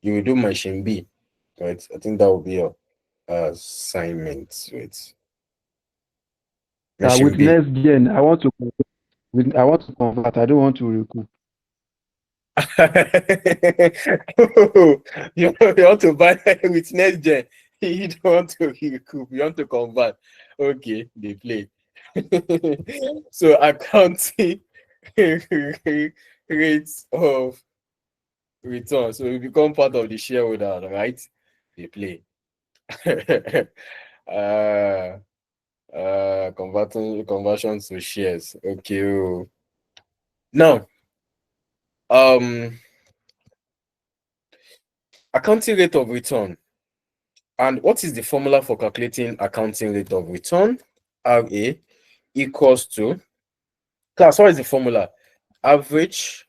will do machine B. Right? I think that will be your assignment. Wait. Machine With B. next gen, I want to convert. I don't want to recoup. You want to buy with next gen. You don't want to recoup. You want to convert. Okay, they play. So accounting rates of return. So you become part of the shareholder, right? They play. Conversion to shares. Okay. Oh. Now, accounting rate of return. And what is the formula for calculating accounting rate of return? RA equals to class. What is the formula? Average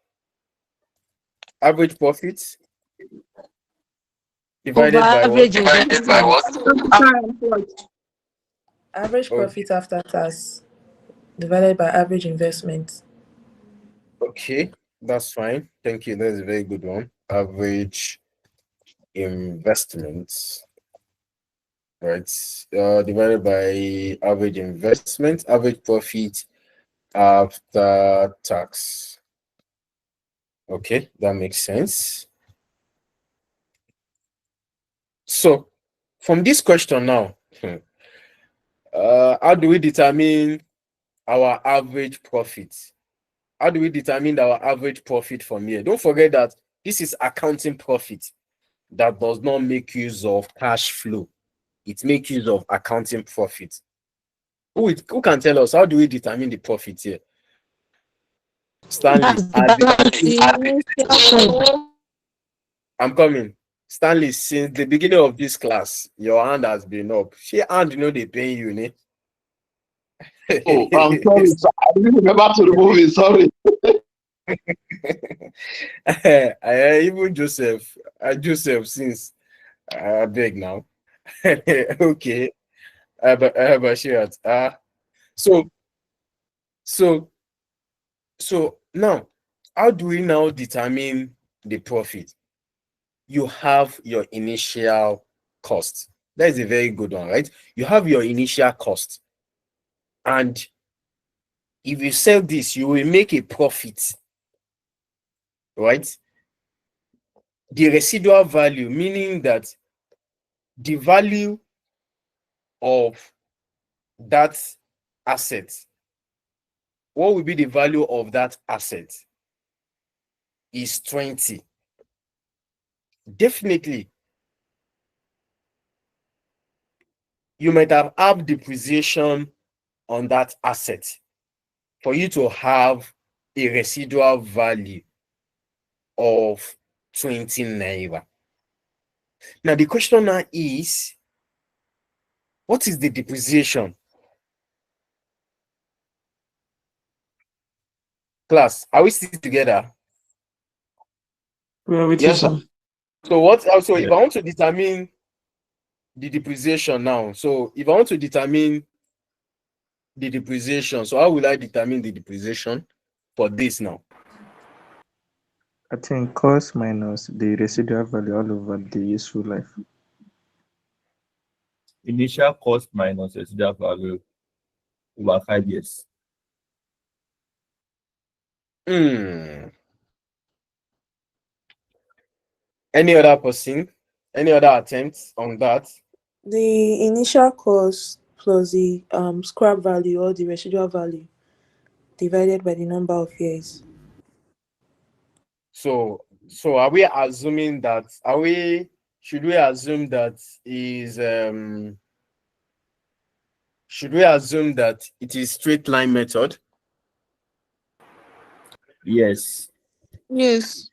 profit Over divided by what? average investment. Average Okay. profit after tax divided by average investment. Okay, that's fine. Thank you. That's a very good one. Average investments, right? Divided by average investment, average profit after tax. Okay, that makes sense. So, from this question now, how do we determine our average profit? How do we determine our average profit from here? Don't forget that this is accounting profit that does not make use of cash flow. It makes use of accounting profit. Who can tell us how do we determine the profit here? Stanley. I'm coming. Stanley, since the beginning of this class, your hand has been up. She hand, they pay you, ne? Oh, I'm sorry, sir. I didn't remember to remove it. Sorry. Even Joseph, since I beg now. Okay. But so now, how do we now determine the profit? You have your initial cost. That is a very good one, right? You have your initial cost. And if you sell this, you will make a profit, right? The residual value, meaning that the value of that asset, what will be the value of that asset? Is 20. Definitely, you might have had depreciation on that asset for you to have a residual value of 20 naira. Now, the question now is, what is the depreciation? Class, are we still together? We are with you, Yes, sir. sir. So what also, if I want to determine the depreciation now, so if I want to determine the depreciation, so how will I determine the depreciation for this now? I think cost minus the residual value all over the useful life. Initial cost minus residual value over 5 years. Any other person? Any other attempts on that? The initial cost plus the scrap value or the residual value divided by the number of years. So are we assuming that should we assume that it is straight line method? Yes. Yes.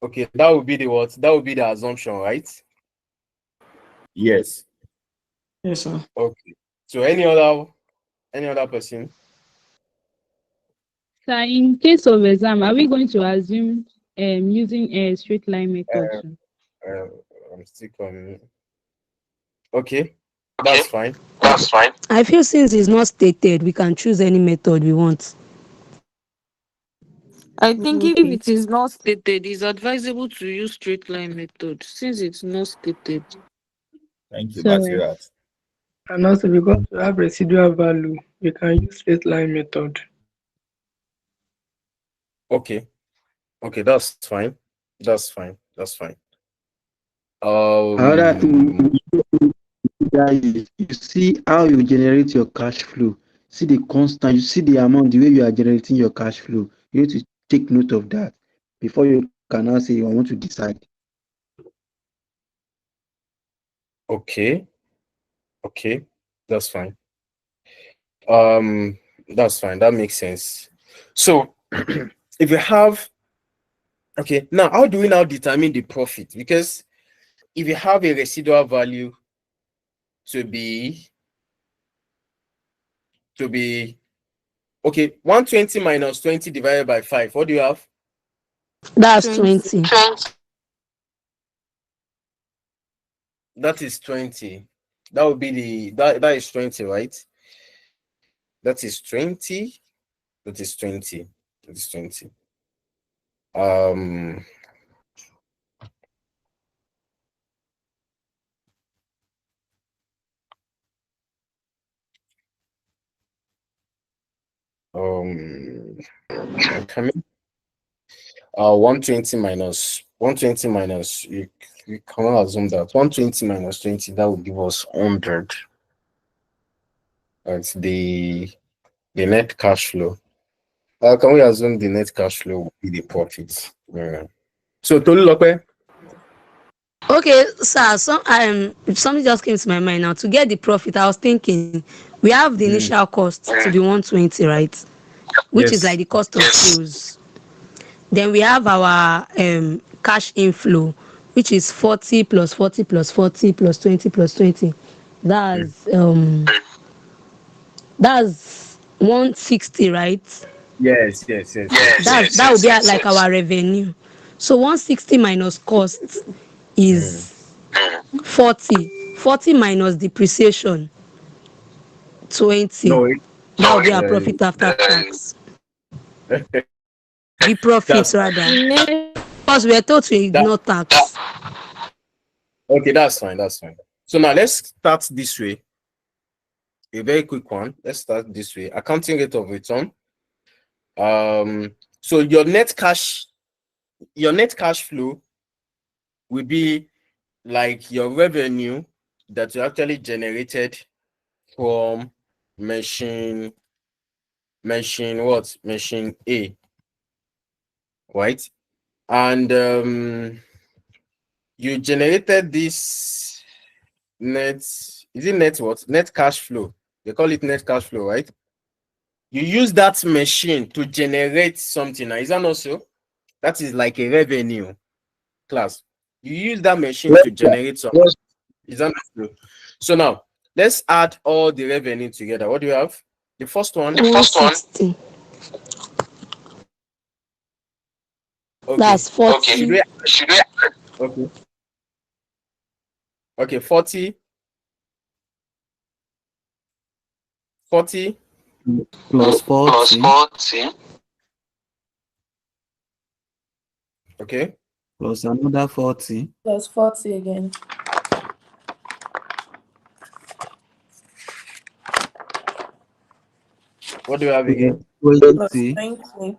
Okay, that would be the what? That would be the assumption, right? Yes. Yes, sir. Okay. So any other person? So in case of exam, are we going to assume using a straight line method? Uh, I'm still coming. Okay, that's fine. That's fine. I feel since it's not stated, we can choose any method we want. I think if Okay. it is not stated, it's advisable to use straight line method since it's not stated. Thank you, So Batirat. And also because we have residual value, we can use straight line method. Okay, that's fine. That's fine. That's fine. Another thing you see how you generate your cash flow. See the constant, you see the amount, the way you are generating your cash flow. You need to take note of that before you can now say you want to decide. Okay, that's fine. That's fine. That makes sense. So, if you have, okay, now how do we now determine the profit? Because if you have a residual value to be okay, 120 minus 20 divided by 5, what do you have? That's 20. 20. That is 20. That would be that is 20, right? That is 20. That is 20. That is 20. Um okay. 120 minus you cannot assume that 120 minus 20 that would give us 100. That's the net cash flow. Can we assume the net cash flow will be the profit? Yeah. So Tolulope, Okay, sir. Something just came to my mind now. To get the profit, I was thinking we have the initial cost to be 120, right? Which is like yes, the cost of sales. Then we have our cash inflow, which is 40 plus 40 plus 40 plus 20 plus 20. That's 160, right? That would be like our revenue. So 160 minus cost is 40. 40 minus depreciation 20. No, That would be our profit after tax. The profits that's rather. Net Because we are told to that ignore tax. okay, that's fine, so now let's start this way. A very quick one. Let's start this way. Accounting rate of return. So your net cash flow will be like your revenue that you actually generated from machine A, right? And you generated this net, is it net what? Net cash flow. They call it net cash flow, right? You use that machine to generate something. Now, is that not so? That is like a revenue class. You use that machine to generate something. Is that not so? So now let's add all the revenue together. What do you have? The first one. 160. Okay. That's 40. Should we? Okay. Okay. 40. 40 Plus 40 okay, plus another 40 Plus 40 again. what do you have again? Plus 20 20.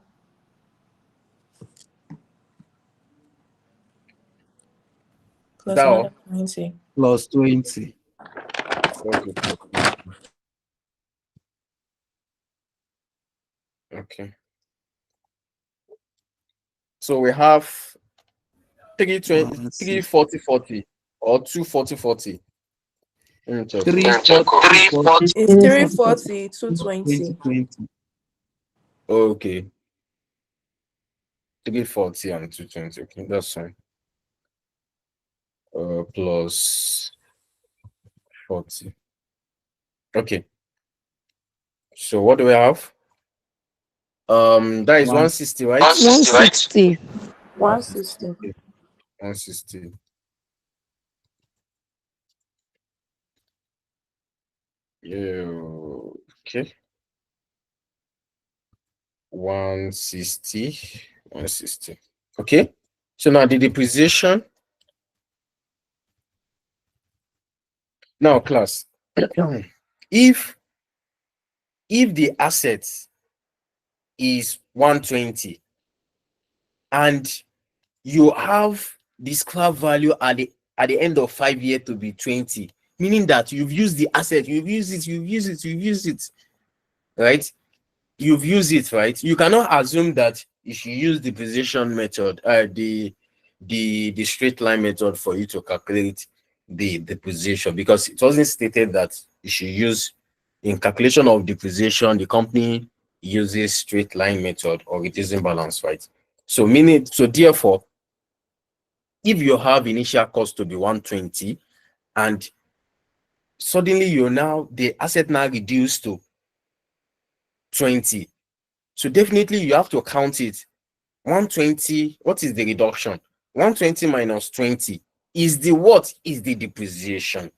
Plus That another all? 20. plus 20. Okay. Okay. So we have 320, 340, or 240. Let me check. 340, It's 340, 220. 20. Okay. 340 and 220. Okay, that's fine. Plus 40. Okay. So what do we have? That is 160, right? 160. 160. 160. Yeah. Okay. 160. 160. Okay. So now the depreciation. Now, class. if the asset is 120 and you have the scrap value at the end of 5 years to be 20, meaning that you've used the asset, you've used it, right? You've used it, right? You cannot assume that you should use the depreciation method, the straight line method for you to calculate the depreciation, because it wasn't stated that you should use, in calculation of depreciation, the company uses straight line method or reducing balance, right? So therefore, if you have initial cost to be 120 and suddenly the asset now reduced to 20, so definitely you have to count it. 120, what is the reduction? 120 minus 20 is the depreciation.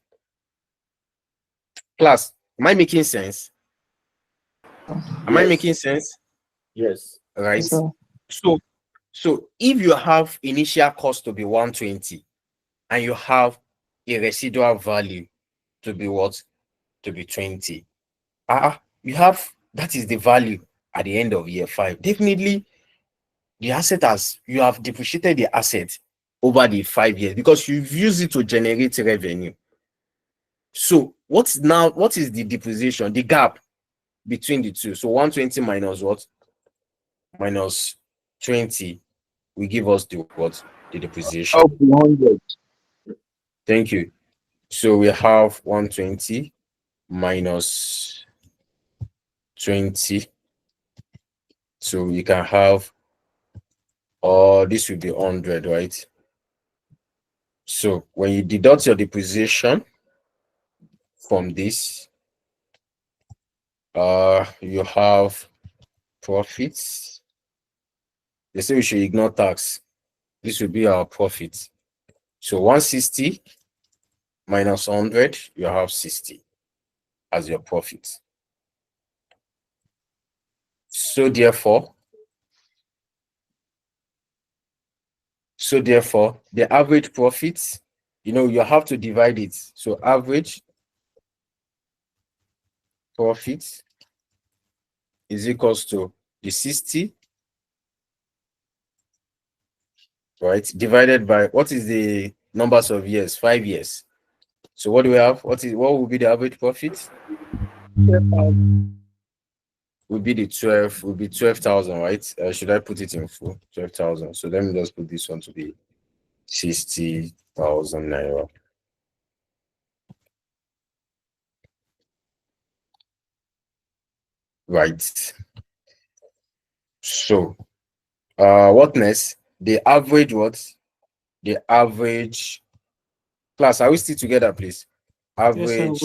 Class, am I making sense? Am I making sense? Yes. Right. So if you have initial cost to be 120 and you have a residual value to be what? To be 20. You have, that is the value at the end of year 5. Definitely the asset you have depreciated the asset over the 5 years because you've used it to generate revenue. So what is the depreciation, the gap between the two? So 120 minus what? Minus 20 will give us the what? The depreciation. 100. Thank you. So we have 120 minus 20. So you can have, this will be 100, right? So when you deduct your depreciation from this, you have profits. They say we should ignore tax. This will be our profit. So 160 minus 100, you have 60 as your profit. So therefore, the average profit, you have to divide it. So average profit is equals to the 60, right? Divided by, what is the numbers of years? 5 years. So what do we have? What will be the average profit? Will be 12,000, right? Should I put it in full? 12,000. So let me just put this one to be 60,000 naira. Right. So, what next? The average what? The average class. Are we still together, please? Average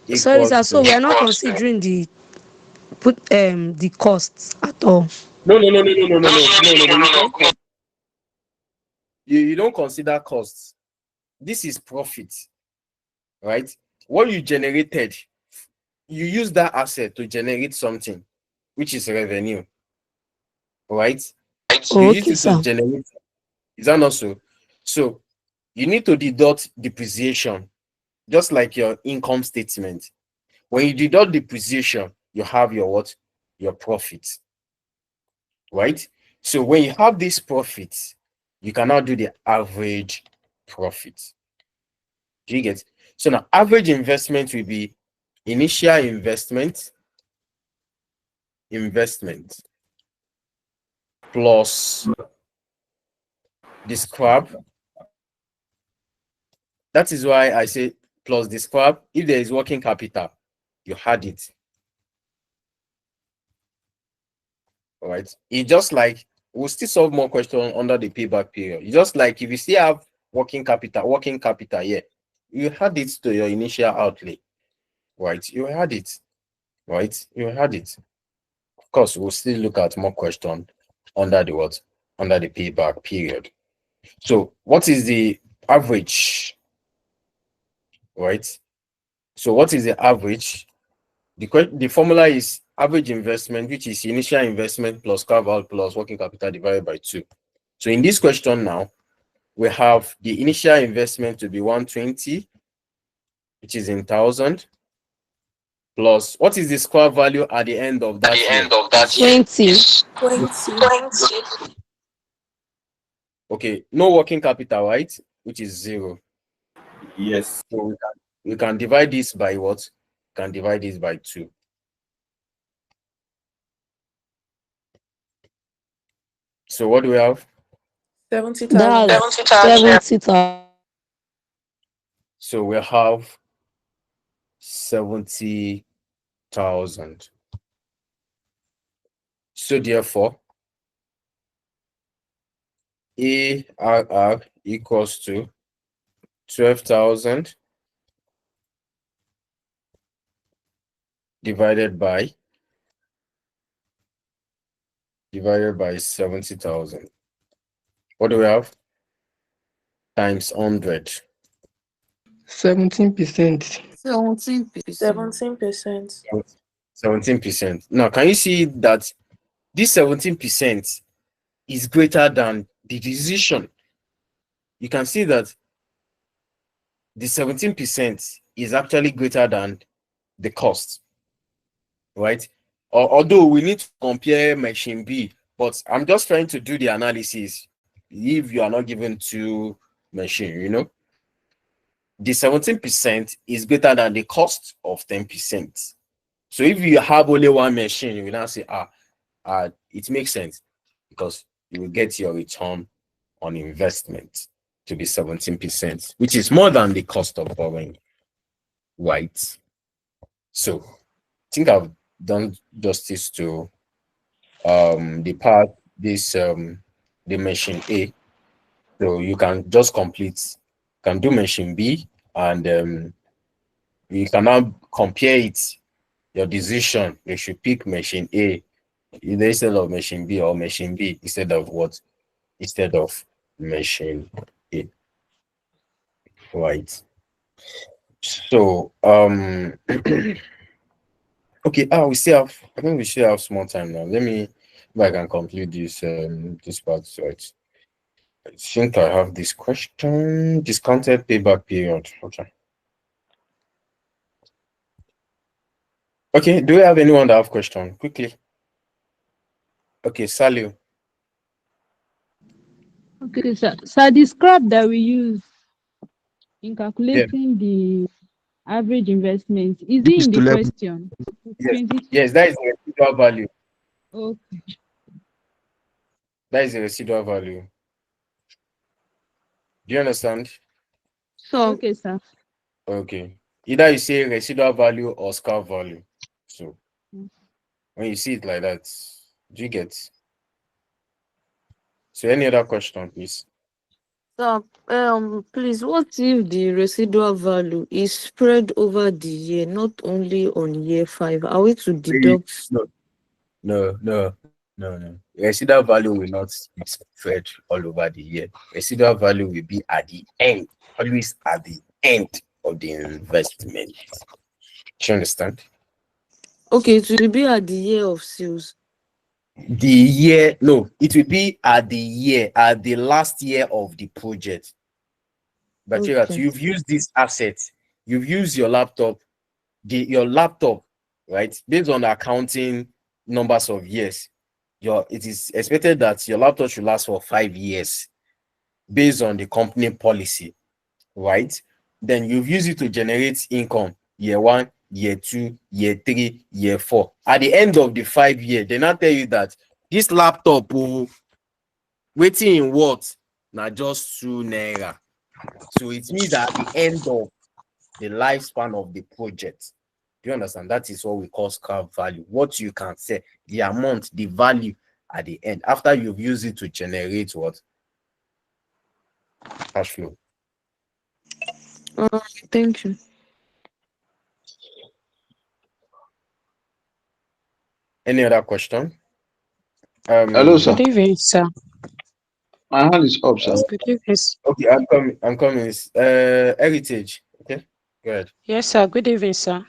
Yes, sir. Sorry, sir. equals So to. we are not considering the costs at all. No. You don't consider costs. This is profit, right? What you generated, you use that asset to generate something, which is revenue, right? You use Okay, it to sir. generate. Is that not so? So you need to deduct depreciation, just like your income statement. When you deduct depreciation, you have your what? Your profit, right? So when you have this profit, you cannot do the average profit. Do you get? So now average investment will be initial investment plus the scrap. That is why I say plus the scrap. If there is working capital, you had it. All right. It's just like we'll still solve more questions under the payback period. It's just like if you still have working capital, yeah, you had it to your initial outlay, right? You had it, right? You had it. Of course, we'll still look at more questions under the what? Under the payback period. So, what is the average, right? So, what is the average? The formula is average investment, which is initial investment plus carve plus working capital divided by 2. So in this question now, we have the initial investment to be 120, which is in 1,000, plus what is the square value at the end of that year? 20. 20. Okay, no working capital, right? Which is 0. Yes. So we can divide this by what? We can divide this by 2. So what do we have? 70,000. That's 70,000. So we have 70,000. So therefore, ARR equals to 12,000 divided by 70,000. What do we have? Times 100. 17%. 17%. 17%. Now, can you see that this 17% is greater than the decision? You can see that the 17% is actually greater than the cost, right? Although we need to compare machine B, but I'm just trying to do the analysis. If you are not given two machine, the 17% is greater than the cost of 10%. So if you have only one machine, you will now say, it makes sense because you will get your return on investment to be 17%, which is more than the cost of borrowing, right? So I think I've done justice to the part the machine A. So you can just can do machine B, and you can now compare it. Your decision, you should pick machine A either instead of machine B, or machine B instead of what? Instead of machine A. Right. So okay, I think we still have small time now. Let me, if I can complete this part, right? I think I have this question. Discounted payback period. Okay, do we have anyone that have question? Quickly. Okay, Salio. Okay, sir. So the scrap that we use in calculating the average investment, is it in the question? Yes, that is the residual value. Okay. That is the residual value. Do you understand? So okay, sir. Okay. Either you say residual value or scrap value. So when you see it like that, do you get? So any other question, please? So, please, what if the residual value is spread over the year, not only on year 5? Are we to deduct? No. Residual value will not be spread all over the year. Residual value will be at the end, always at the end of the investment. Do you understand? Okay, it will be at the year of sales. It will be at the last year of the project. But Okay. you've used this asset, you've used your laptop, right? Based on the accounting numbers of years, it is expected that your laptop should last for 5 years based on the company policy, right? Then you've used it to generate income year 1, year 2, year 3, year 4. At the end of the 5 year, they now tell you that this laptop waiting in what? Now just 2 naira. So it means that at the end of the lifespan of the project, do you understand? That is what we call scrap value. What you can say, the amount, the value at the end after you've used it to generate what? Cash flow. Thank you. Any other question? Hello, sir. Good evening, sir. My hand is up, sir. Good evening. Okay, I'm coming. Heritage. Okay, go ahead. Yes, sir. Good evening, sir.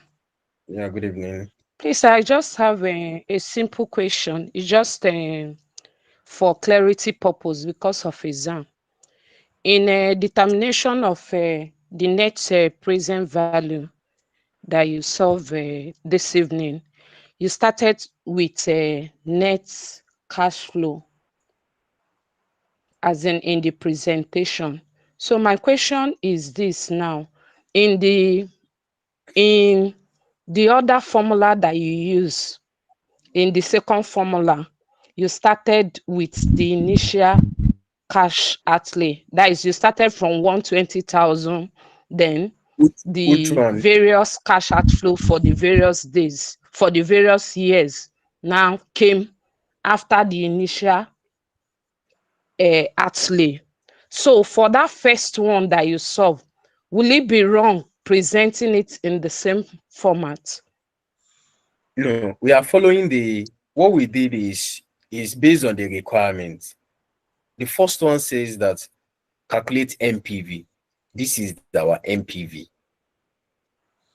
Yeah, good evening. Please, I just have a simple question. It's just for clarity purpose because of exam. In determination of the net present value that you solve this evening, you started with net cash flow as in the presentation. So my question is this now. In the other formula that you use, in the second formula, you started with the initial cash outlay. That is, you started from 120,000, then Which the one? various cash outflow for the various days, for the various years now came after the initial outlay. So for that first one that you solve, will it be wrong presenting it in the same format? No, we are following what we did is based on the requirements. The first one says that calculate MPV. This is our MPV.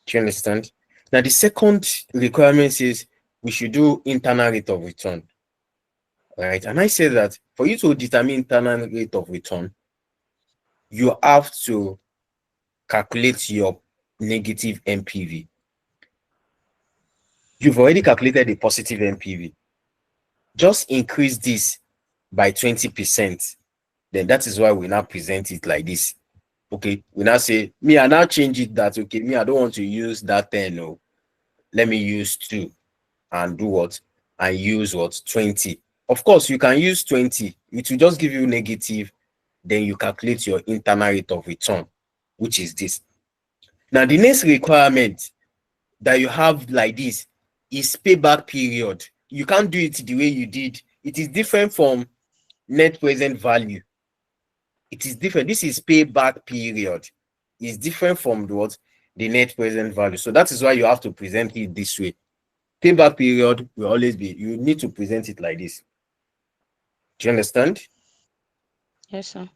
Do you understand? Now the second requirement says we should do internal rate of return. Right. And I say that for you to determine internal rate of return, you have to calculate your negative MPV. You've already calculated the positive MPV. Just increase this by 20%. Then that is why we now present it like this. Okay, we now say, I now change it that, okay, I don't want to use that 10. No, let me use 2 and do what? And use what? 20. Of course, you can use 20. It will just give you negative. Then you calculate your internal rate of return, which is this. Now, the next requirement that you have like this is payback period. You can't do it the way you did. It is different from net present value. It is different. This is payback period. It's different from the net present value. So that is why you have to present it this way. Payback period will always be, you need to present it like this. Do you understand? Yes, sir.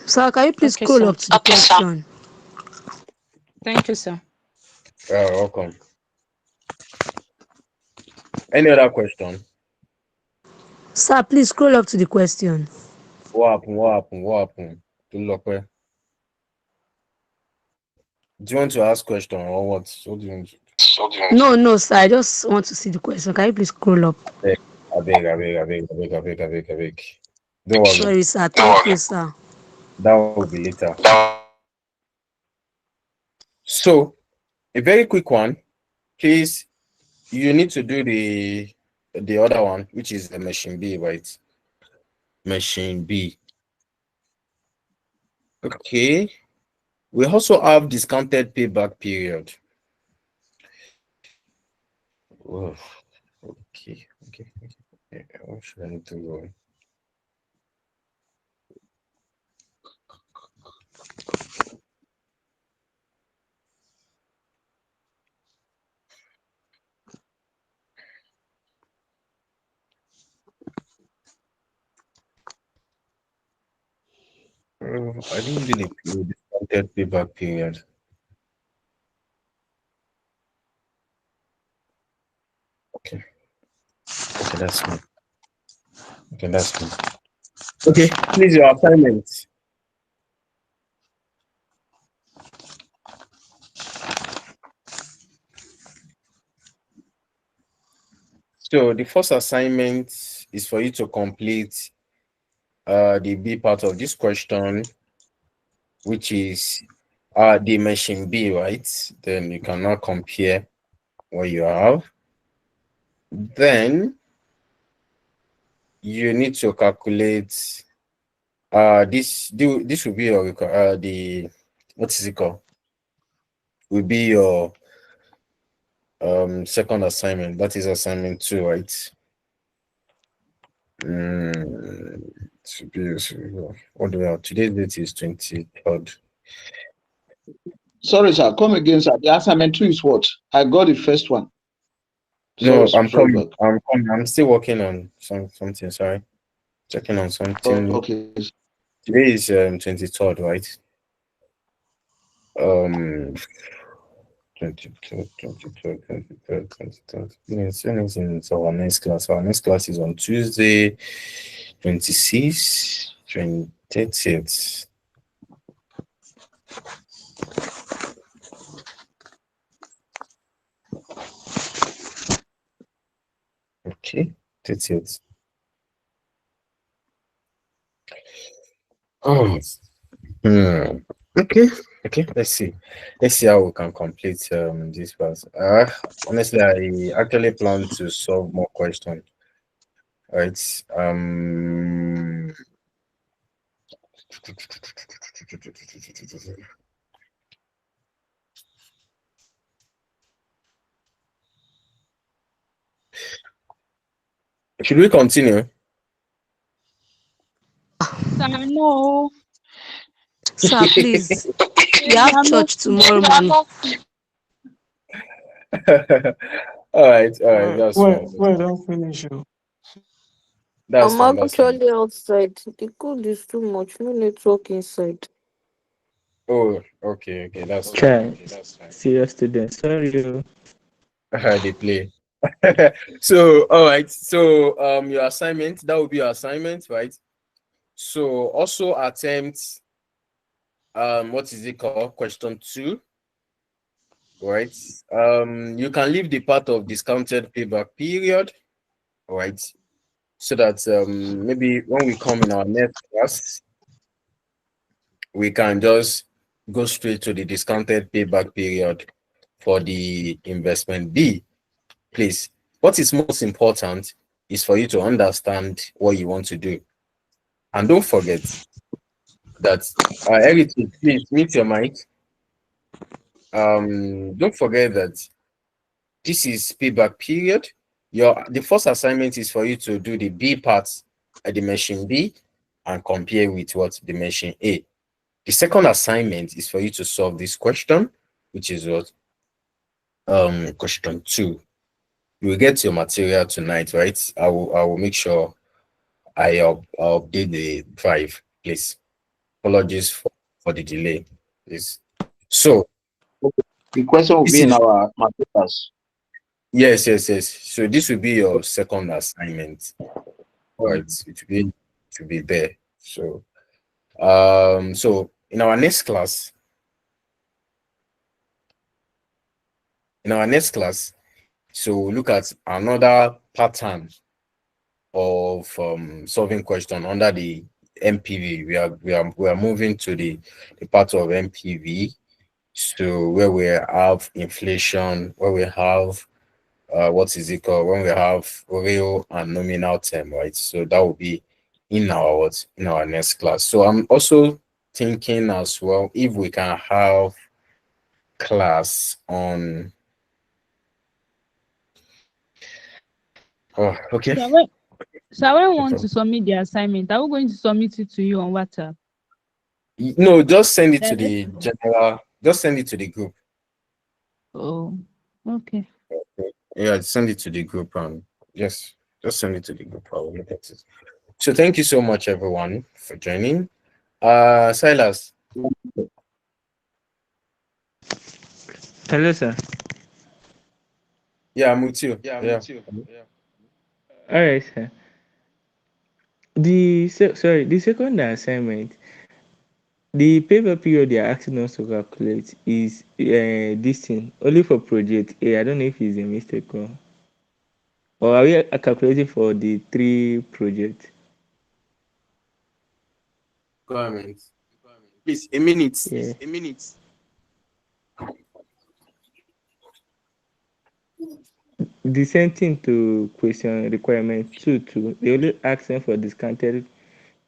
Sir, can you please Okay, scroll sir. up to the question? Thank you, sir. You're welcome. Any other question? Sir, please scroll up to the question. What happened? What happened? What happened? Do you want to ask question or what? What do you want to? No, sir. I just want to see the question. Can you please scroll up? I beg. Don't worry. Sorry, sir. Thank you, sir. That will be later. So, a very quick one, please. You need to do the other one, which is the machine B, right? Machine B. Okay. We also have discounted payback period. Oh, okay. What should I need to go? I didn't do the discounted payback period. Okay, that's fine. Okay, please, your assignment. So the first assignment is for you to complete the B part of this question, which is the machine B, right? Then you can now compare what you have. Then you need to calculate this will be your the what is it called? Will be your second assignment. That is assignment 2, right? To be, what do we have? Today's date is 23rd. Sorry, sir. Come again, sir. The assignment 2 is what? I got the first one. No, Sorry, I'm sorry, coming. back. I'm coming. I'm still working on something. Sorry, checking on something. Okay. Today is 23rd, right? 23rd, 23rd, 23rd, 23rd. Yes, anything. So our next class. Our next class is on Tuesday, 26th, 30th. Okay, 30th. Oh, okay, okay. Let's see how we can complete this class. Honestly, I actually plan to solve more questions. Right. Should we continue? Sir, no. Sir, please. You Please, we have are not church tomorrow morning. All right, that's fine. Well, don't finish. That's I'm fine. That's fine. actually outside. The cold is too much. No network inside. Oh, okay, that's fine. Try. Serious student. Sorry. They play. So, all right. So, your assignment, that will be your assignment, right? So, also attempt, what is it called? Question 2, right? You can leave the part of discounted payback period, right? So that maybe when we come in our next class, we can just go straight to the discounted payback period for the investment B. Please, what is most important is for you to understand what you want to do. And don't forget that, Heritage, please mute your mic. Don't forget that this is payback period. The first assignment is for you to do the B part at the machine B and compare with what the machine A. The second assignment is for you to solve this question, which is what question 2. You will get your material tonight, right? I will make sure I'll update the drive, please. Apologies for the delay, please. So The question will this be in is our materials. yes. So this will be your second assignment. All right, it will be there. So so in our next class, so we'll look at another pattern of solving question under the MPV. We are moving to the part of MPV. So where we have inflation, where we have what is it called? When we have real and nominal term, right? So that will be in our next class. So I'm also thinking as well if we can have class on. Oh, okay. Sir, when we want to submit the assignment, are we going to submit it to you on WhatsApp? No, just send it to Direct? the general. Just send it to the group. Oh, okay. Yeah, send it to the group and yes, just send it to the group. I will look at it. So thank you so much, everyone, for joining. Silas. Hello, sir. Yeah, I'm with you. Yeah. All right, sir. The second assignment, the paper period they are asking us to calculate is this thing only for project A. I don't know if it's a mistake or are we calculating for the 3 projects? Requirements. Please, a minute. Yeah. The same thing to question requirement 2. They only asking for discounted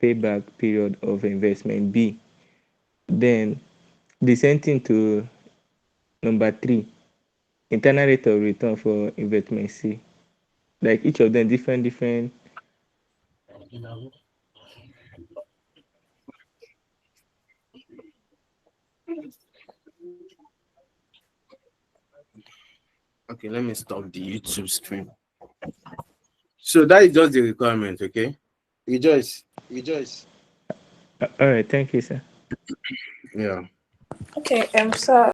payback period of investment B. Then the same thing to number 3, internal rate of return for investment C. Like each of them different Okay, let me stop the YouTube stream. So that is just the requirement, okay? Rejoice. All right, thank you, sir. Yeah. Okay, so